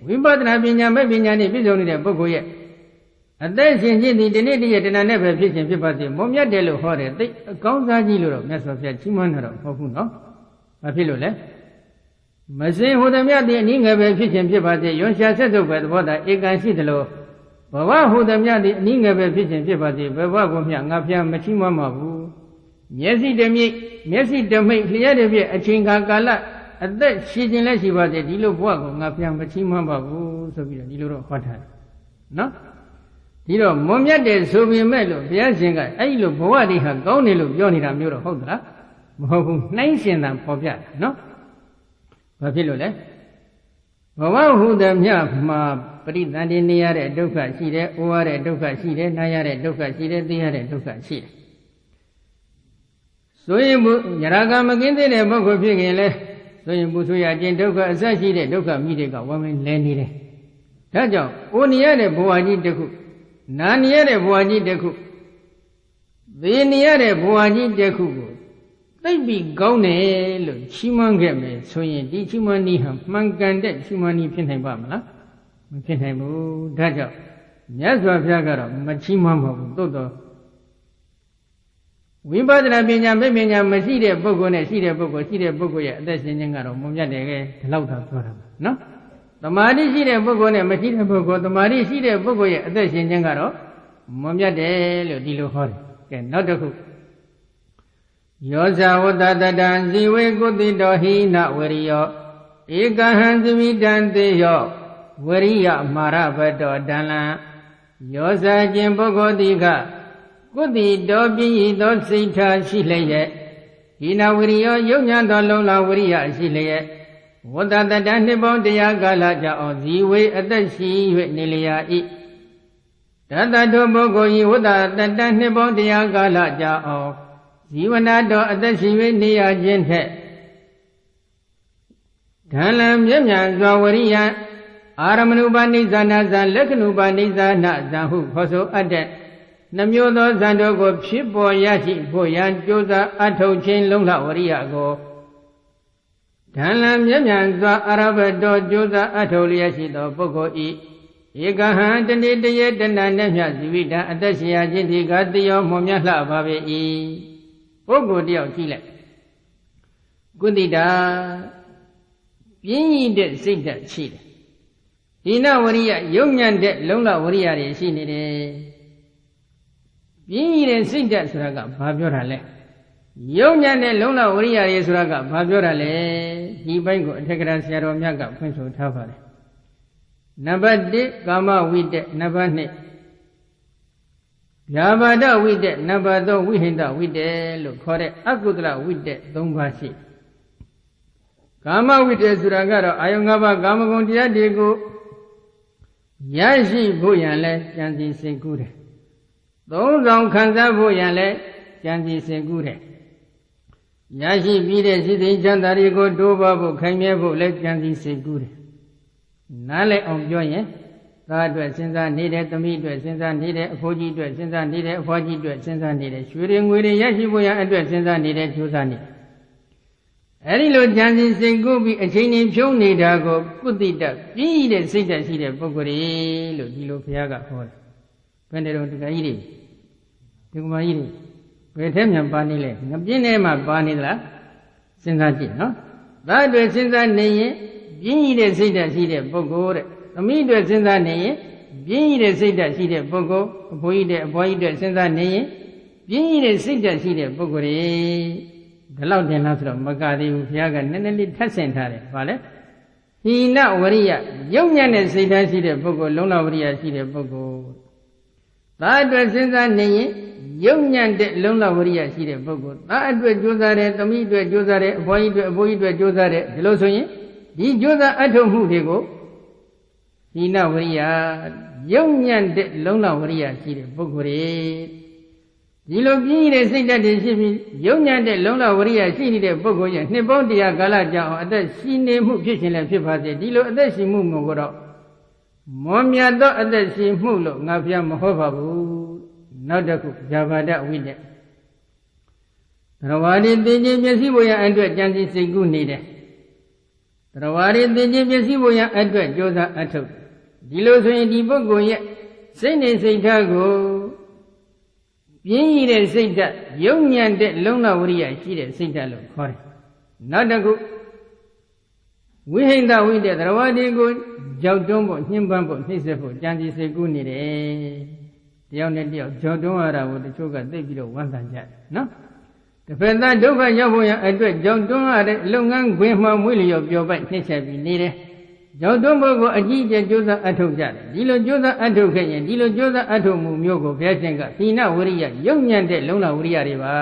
ဝိပဿနာပညာမဲ့ပညာနဲ့ပြည့်စုံနေတဲ့ပုဂ္ဂိုလ်ရဲ့အသက်ရှင်ခြင်းဒီတနေ့တည်းတဏ္ဍနဲ့ပဲဖြစ်ခြင်းဖြစ်ပါစေမွန်မြတ်တယ်လို့ဟောတယ်သိအကောင်းစားကြီးလို့တော့မြတ်စွာဘုရားချီးမွမ်းတာတော့မဟုတ်ဘူးနော်ဘာဖြစ်လို့လဲမစင်ဟူသည်မြတ်သည်အနည်းငယ်ပဲဖြစ်ခြင်းဖြစ်ပါစေရွန်ရှာဆက်စုပ်ပဲသဘောတည်းဧကန်ရှိသလိုဘဝဟူသည်မြတ်သည်အနည်းငယ်ပဲဖြစ်ခြင်းဖြစ်ပါစေဘဝကိုမြတ်ငါဖျားမချီးမွမ်းပါဘူးမျက်စိတမိတ်မျက်စိတမိတ်လျှက်တဲ့ပြည့်အချိန်ကာလအသက်ရှိခြင်းလည်းရှိပါစေဒီလိုဘဝကိုငါဖျားမချီးမွမ်းပါဘူးဆိုပြီးတော့ဒီလိုတော့ဟောထားတယ်နော်ဒီတော့မွန်မြတ်တယ်ဆိုပေမဲ့လို့ဘုရားရှင်ကအဲ့ဒီလိုဘဝတွေဟာကောင်းတယ်လို့ပြောနေတာမျိုးတော့ဟုတ်သလားမဟုတ်ဘူးနှိုင်းရှင်တာပေါ်ပြတာနော်ဘာဖြစ်လို့လဲဘဝဟုသည်မြတ်မှာပရိသန္တိနေရတဲ့ဒုက္ခရှိတယ်၊အိုးရတဲ့ဒုက္ခရှိတယ်၊နားရတဲ့ဒုက္ခရှိတယ်၊သိရတဲ့ဒုက္ခရှိတယ်ဆိုရင်ယရာကမကင်းသေးတဲ့ပုဂ္ဂိုလ်ဖြစ်ရင်လဲဆိုရင်ပူဆွေးရခြင်းဒုက္ခအစရှိတဲ့ဒုက္ခမိတွေကဝမ်းမင်းလဲနေတယ်ဒါကြောင့်အိုးနေရတဲ့ဘဝကြီးတစ်ခုနာနေရတဲ့ဘဝကြီးတစ်ခုသေနေရတဲ့ဘဝကြီးတစ်ခုကိုသိပြီးကောင်းတယ်လို့ချီးမွမ်းခဲ့မယ်ဆိုရင်ဒီချီးမွမ်းနည်းဟာမှန်ကန်တဲ့ချီးမွမ်းနည်းဖြစ်နိုင်ပါမလားမဖြစ်နိုင်ဘူးဒါကြောင့်မြတ်စွာဘုရားကတော့မချီးမွမ်းပါဘူးသို့တော့ဝိပဿနာပညာမဲ့ပညာမရှိတဲ့ပုဂ္ဂိုလ်နဲ့ရှိတဲ့ပုဂ္ဂိုလ်ရဲ့အသက်ရှင်ခြင်းကတော့မွန်မြတ်တယ်ပဲဒီလောက်သာပြောတာပါနော်တမာတိရှိတဲ့ပုဂ္ဂိုလ်နဲ့မရှိတဲ့ပုဂ္ဂိုလ်တမာတိရှိတဲ့ပုဂ္ဂိုလ်ရဲ့အသက်ရှင်ခြင်းကတော့မွန်မြတ်တယ်လို့ဒီလိုဟောတယ်ကဲနောက်တစ်ခုယောဇဝတ္တတတံဇီဝေကုတိတောဟိနဝရိယောဧကဟံဇမိတံတေယောဝရိယမာရဘတောတံလံယောဇကျင်ပုဂ္ဂိုလ်တိကကုတိတောပြည့်သောစိတ်ထားရှိလျက်ဟိနဝရိယောယုံညာသောလုံလဝရိယရှိလျက်ဝတ္တတတံနှစ်ပေါင်းတရားကာလကြောင့်ဇီဝေအသက်ရှိ၍နေလျာ၏တတတောပုဂ္ဂိုလ်ဤဝတ္တတတံနှစ်ပေါင်းတရားကာလကြောင့်ဇီဝနာတော်အသက်ရှင်၍နေရခြင်းထက်ဓာလံမြတ်မြတ်စွာဝရိယအာရမဏုပါဏိဇာနာဇံလက္ခဏုပါဏိဇာနာဇံဟုခေါ်ဆိုအပ်တဲ့နှမျိုးသောဇံတို့ကိုဖြစ်ပေါ်ရရှိဖို့ရန်ကြိုးစားအထောက်ခြင်းလုံလဝရိယကိုဓာလံမြတ်မြတ်စွာအာရဘတော်ကြိုးစားအထောက်လျက်ရှိသောပုဂ္ဂိုလ်ဤ Ekahan tani teye tana nemya zivita atashya jinti gatiyo momya la bhabe i. Pogo diyo chile. Kundita Pinyi de sita chile. Dina wariya yongyan de longla wariya re shini de. Pinyi de sita suraga bhabyo le. Yongyan de longla wariya re suraga bhabyo le. Di baingo athekara siyaro myaga phinso thabale. Number 1 Kama Vide, number 2 Yavada Vide, number 2 Vihinda Vide, look for it, Akudra Vide, Dumbashi. Kama Vide Suragara, Ayongaba Gamagondia Diego Yashi Boyanle, Janji Segure. Those on Kanza Boyanle, Janji Segure. Yashi Vide, Sidi Jandarigo, Doba, Kamebo, let Janji Segure. Nale on join, that was since I needed to meet with since I needed a Fuji to since I needed a Fuji to since I needed shooting with a Yashibuya address since I needed to Sani. Erilo Jansi Sengubi, a chaining Joni Dago, Kutita, be the sitter seat of Pogori, Lutilo Piaga Hall. Pendero to Gairi, to Mairi, with him and Banile, Nabinema Banila, since I did, no? That was since I needed. Pinyi de sita shide puggol de. Thami de sinsa ne yin pinyi de sita shide puggol. Abhoyi de abhoyi de sinsa ne yin pinyi de sita shide puggol de. Dalau den la so do maka thi bu Bhuya ka nene li that sin tha de. Ba le? Hina wariya yongyan de sita shide puggol longla wariya shide puggol. Da atwet sinsa ne yin yongyan de longla wariya shide puggol. Da atwet josa de thami atwet josa de abhoyi atwet josa de di lo so yin Di josa atho mu dego Hina wariya yongyan de longla wariya shide puggol de. Di lo pinyi de sita de shi pi yongyan de longla wariya shi ni de puggol yeနှစ်ပေါင်း100ကာလကြာအောင်အသက်ရှင်နေမှုဖြစ်ခြင်းလည်းဖြစ်ပါစေဒီလိုအသက်ရှင်မှုမျိုးကိုတော့မောမြတ်သောအသက်ရှင်မှုလို့ငါဖျားမဟုတ်ပါဘူးနောက်တစ်ခုဇာဘာဒဝိတ္တသရဝါဒီသိခြင်းမျက်စိပေါ်ရအတွက်ကြံစည်စိတ်ကူးနေတယ်သရဝါဒီသိခြင်းမျက်စိပေါ်ရအတွက်ကြိုးစားအထုတ်ဒီလိုဆိုရင်ဒီပုဂ္ဂိုလ်ရဲ့စိတ်နေစိတ်ထားကိုပြင်းရည်တဲ့စိတ်ဓာတ်ယုံညံ့တဲ့လုံလဝရိယရှိတဲ့စိတ်ဓာတ်လို့ခေါ်တယ်နောက်တစ်ခုဝိဟိန္ဒဝိတ္တသရဝါဒီကိုကြောက်တွန်းဖို့ညှဉ်းပန်းဖို့နှိမ့်ဆက်ဖို့ကြံစည်စိတ်ကူးနေတယ်တယောက်နဲ့တယောက်ကြောက်တွန်းရတာကိုတချို့ကသိပြီးတော့ဝမ်းသာကြတယ်နော်တစ်ဖက်သားဒုက္ခရောက်ဖို့ရအတွက်ကြောက်တွန်းရတဲ့လုပ်ငန်းခွင်မှမွေးလျော်ပျော်ပိုက်နှိမ့်ဆက်ပြီးနေတယ်ကြောက်တွန်းဖို့ကိုအကြီးအကျယ်ကြိုးစားအထုတ်ကြတယ်ဒီလိုကြိုးစားအထုတ်ခဲ့ရင်ဒီလိုကြိုးစားအထုတ်မှုမျိုးကိုဘုရားရှင်ကဟိနဝရိယယုံညံ့တဲ့လုံလဝရိယတွေပါ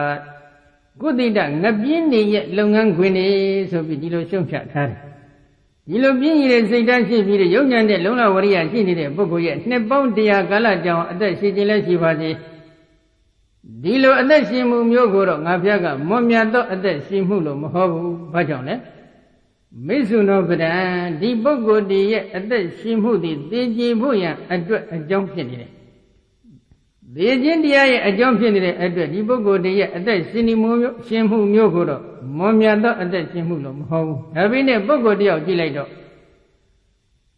ကုသိတငပြင်းနေရဲ့လုပ်ငန်းခွင်တွေဆိုပြီးဒီလိုရှုံ့ချထားတယ်ဒီလိုပြင်းရည်တဲ့စိတ်ဓာတ်ရှိပြီးယုံညံ့တဲ့လုံလဝရိယရှိနေတဲ့ပုဂ္ဂိုလ်ရဲ့နှစ်ပေါင်း100ကာလကြာအောင်အသက်ရှင်ခြင်းလည်းရှိပါစေဒီလိုအသက်ရှင်မှုမျိုးကိုတော့ငါဖျားကမွန်မြတ်သောအသက်ရှင်မှုလို့မဟုတ်ဘူးဘာကြောင့်လဲမိစ္ဆုနောပဒံဒီပုဂ္ဂိုလ်တည်းရဲ့အသက်ရှင်မှုသည်သိကြည်ဖို့ရန်အတွက်အကြောင်းဖြစ်နေတယ်သိခြင်းတရားရဲ့အကြောင်းဖြစ်နေတဲ့အတွက်ဒီပုဂ္ဂိုလ်တည်းရဲ့အသက်ရှင်မှုမျိုးကိုတော့မွန်မြတ်သောအသက်ရှင်မှုလို့မဟုတ်ဘူးဒါပေမဲ့ပုဂ္ဂိုလ်တယောက်ကြည့်လိုက်တော့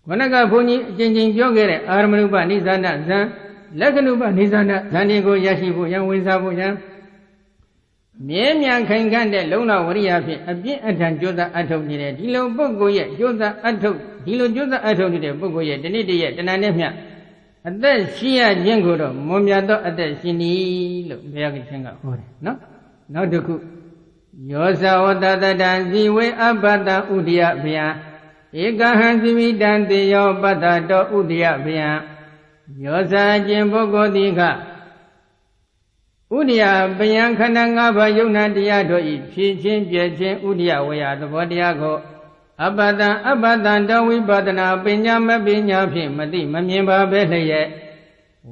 ခဏကဘုန်းကြီးအချင်းချင်းပြောခဲ့တဲ့အာရမဏုပနိသနဇံလက္ခဏုပနိသနဇံတွေကိုရရှိဖို့ရန်ဝင်စားဖို့ရန်မြဲမြံခိုင်ခန့်တဲ့လုံလဝရိယဖြင့်အပြည့်အထံကြိုးစားအထုတ်နေတယ်ဒီလိုပုဂ္ဂိုလ်ရဲ့ကြိုးစားအထုတ်ဒီလိုကြိုးစားအထုတ်နေတဲ့ပုဂ္ဂိုလ်ရဲ့တနေ့တည်းရဲ့တဏှာနဲ့မျှအသက်ရှိရခြင်းကိုတော့မွန်မြတ်သောအသက်ရှင်သည်လို့ဘုရားရှင်ကဟောတယ်နော်နောက်တစ်ခုယောဇဝတ္တတတံဇီဝေအပတ္တဥဒိယဗျာဧကဟံဇိမိတံတေယောပတ္တတောဥဒိယဗျာယောဇာခြင်းပုဂ္ဂိုလ်တိခဥဒိယပယံခန္ဓာ၅ပါးယုံနာတရားတို့ဤဖြည့်ခြင်းပြည့်ခြင်းဥဒိယဝေယသဘောတရားကိုအပတ္တတောဝိပဒနာပညာမပညာဖြင့်မသိမမြင်ပါပဲလျက်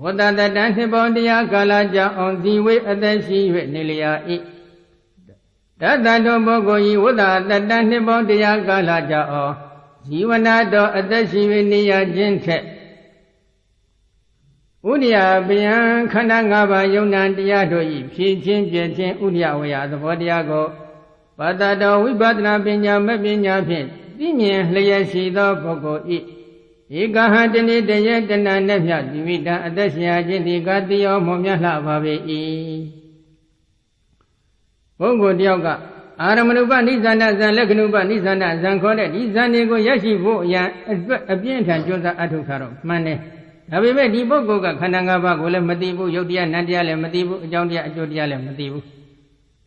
ဝတ္တတတံနှစ်ပေါင်းတရားကာလကြောင့်အောင်ဇီဝေအသက်ရှိ၍နေလျာ၏တတ္တတောပုဂ္ဂိုလ်ဤဝတ္တတတံနှစ်ပေါင်းတရားကာလကြောင့်အောင်ဇီဝနာတော်အသက်ရှိ၍နေရခြင်းထက်ဥဒိယပယံခန္ဓာ၅ပါးယုံနာတရားတို့ဤဖြည့်ခြင်းပြည့်ခြင်းဥဒိယဝေယသဘောတရားကိုပတ္တတောဝိပဿနာပညာမပညာဖြင့်သိမြင်လျက်ရှိသောပုဂ္ဂိုလ်ဤ Eka Hatini Daya Dana Nepya Divita Adasya Jinti Katiyo Momya Lavavi Bongo Dioga Aramanuba Nizana Zan Lekanuba Nizana Zan Kode Nizanigo Yashivo Ya Abienta Josa Atukaro Mane Abibe Di Bogoga Kanangaba Gole Matibu Yodia Nandiale Matibu Jondia Jodiale Matibu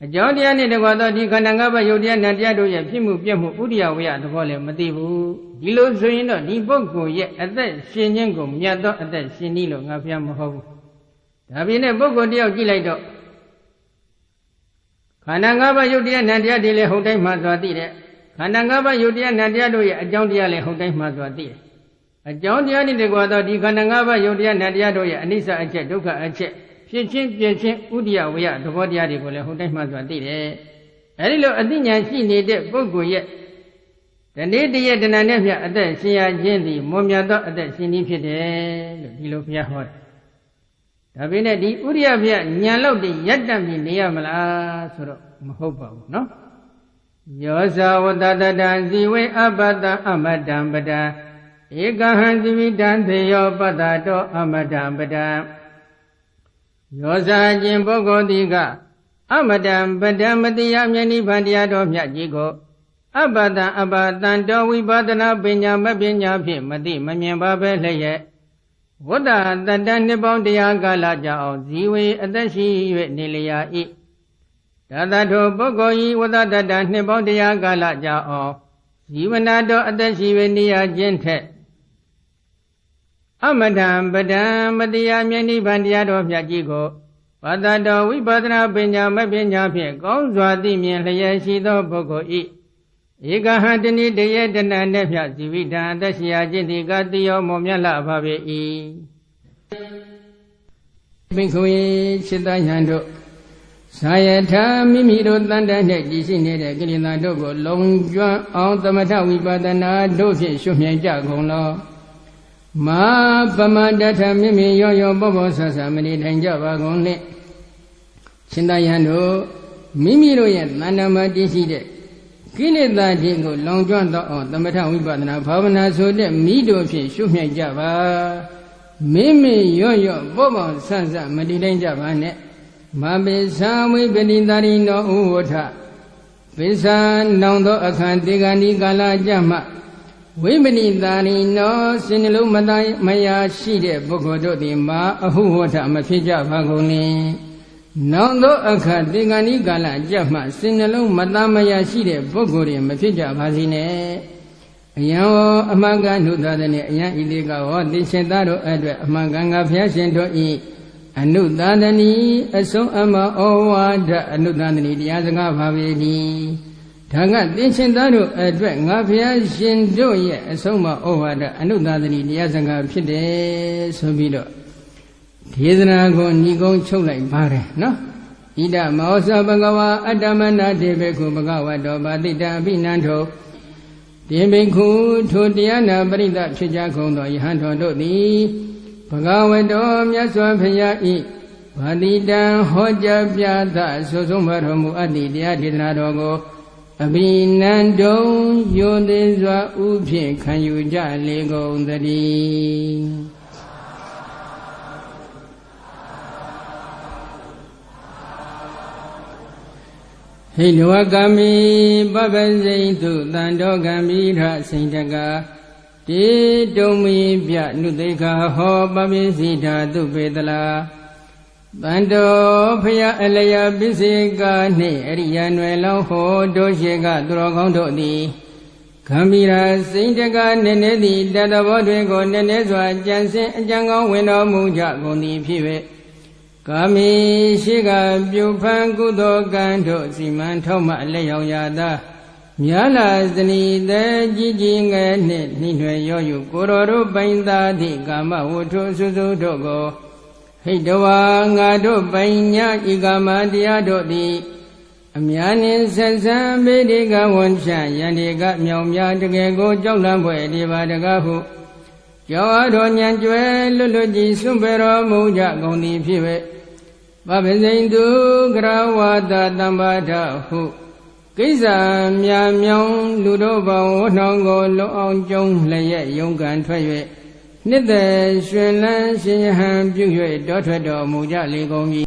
Jodia Nidawada Di Kanangaba Yodia Nandiado Yapimu Piamu Udia Wea the Vole Matibu Dilo Zuino Di Bogo Ye at that Shinyango Miado at that Shinilo Nafiamu Abine Bogo Dio Gilaido Kanangaba Yodia Nandia de Hotai Mazwati Kanangaba Yodia Nandia do a Jondiale Hotai Mazwati A Jondiani de Guada di Kanangaba Yodia Nandia do Anisa Ache Duka Ache Pichin Udia Wea the Vodia de Gole Hotai Mazwati Erilo Adinya she needed Bogo yet The need yet an anevia at the Sia Jendi Momiado at the Sinifide Dilopia Hot Abine di Uria Via Nyalo di Yadami Niamala Soro Mahopa, no? Yosa Wadada Ziwe Abada Amadam Bada Ega Hanzivi Dante Yobadato Amadam Bada Yosa Jimbogo Diga Amadam Badamati Yamani Bandiado Yajigo Abada Abadanto Wibadana Binya Mabinya Pimati Mamia Leye Wada Dani Bondia Galaja Ziwe Adashi Nilia E. Dadato Bogoi Wada Dani Bondia Galaja Zivanado Adashi Nia Gente Amadam Badam Madia Mani Bandiado Yajigo Badado Wibadana Binya Mabinya Pi Gonzwadi Milayashi do Bogoi Eka Hatini Daya Dana Nepya Zivita Dasya Jinti Katiyo Momya Lavavi Bhikkhuve Chittayando Sayatha Mimiro Tanda Jisine Kirina Dogo Longjuan Aung Tamatha Vipadana Dosi Shumya Jagonlo Ma Pamadata Mimi Yoyo Bobo Sasa Mani Tanjava Gonle Chittayando Mimiro Yat Nanama Diside Kineda Jingo Long John the Meta Vibana Pavana so that Mido Shumya Java Mimi Yoyo Bobo Sansa Madiden Javane Mabe Sami Benindari no Uota Pisa Nando Akantigani Gala Jama Womenindari no Sinilu Maya Shide Bogodo di Ma Ahuota Mafija Vagoni Nando Akadigani Gala Jama Sinalo Madamaya Shide Bogori Mafija Vazine Yao Amaga Nudadane Yan Iliga or Dishendaro Edwe Amaganga Fiasento E Anudadani Aso Ama Owada Anudani Diazaga Vavedi Tanga Dishendaro Edwe Ngafia Shendo Ye Asoma Owada Anudani Diazaga Pide Sobido Tidana go Nigo Cholai Bare, no? Ida Mausa Bagawa Adamana Debeku Bagawa Dobadita Binanto Debeku Todiana Barida Chijako no Yahanto Dodi Bagawa Dom Yaswa Paya E Badida Hoja Piata Sosumaromu Adi Diadina Dogo Abinando Yodezwa Upi Kanyuja Lego Dadi Hilwagami Babazaitu Dandogami Sindaka Ti Domi Bia Nudeka Ho Babisita Dupedala Bando Pia Alaya Bisika Ne Arianuelo Ho Doshega Drogondo Di Kamira Sindaka Nenedi Dadabodego Nenezwa Jansen Jango Wino Muja Gondi Pive Kami Shiga Bupan Gudo Gando Siman Toma Leo Yada Miala Zani the Jijing and Nidwe Yoyu Goro Bainda Di Gama Wutu Suzu Dogo Hidoa Ngado Bainya Igama Diado Di Amianin Sensa Bediga Wansha Yandiga Myomya Degego Jonglamwe Divadagahu Yawado Nyanjwe Luluji Sumbero Muja Gondi Pive Babazindu Grawada Dambada Hu ကိစ္စမြာမြောင်လူတို့ဘောင်ဝနှောင်းကိုလုံအောင်ကျုံလျက်ယုံကန်ထွက်၍နှစ်သက်ရွှင်လန်းရှင်ဟန်ပြု၍တောထွက်တော်မူကြလေကုန်၏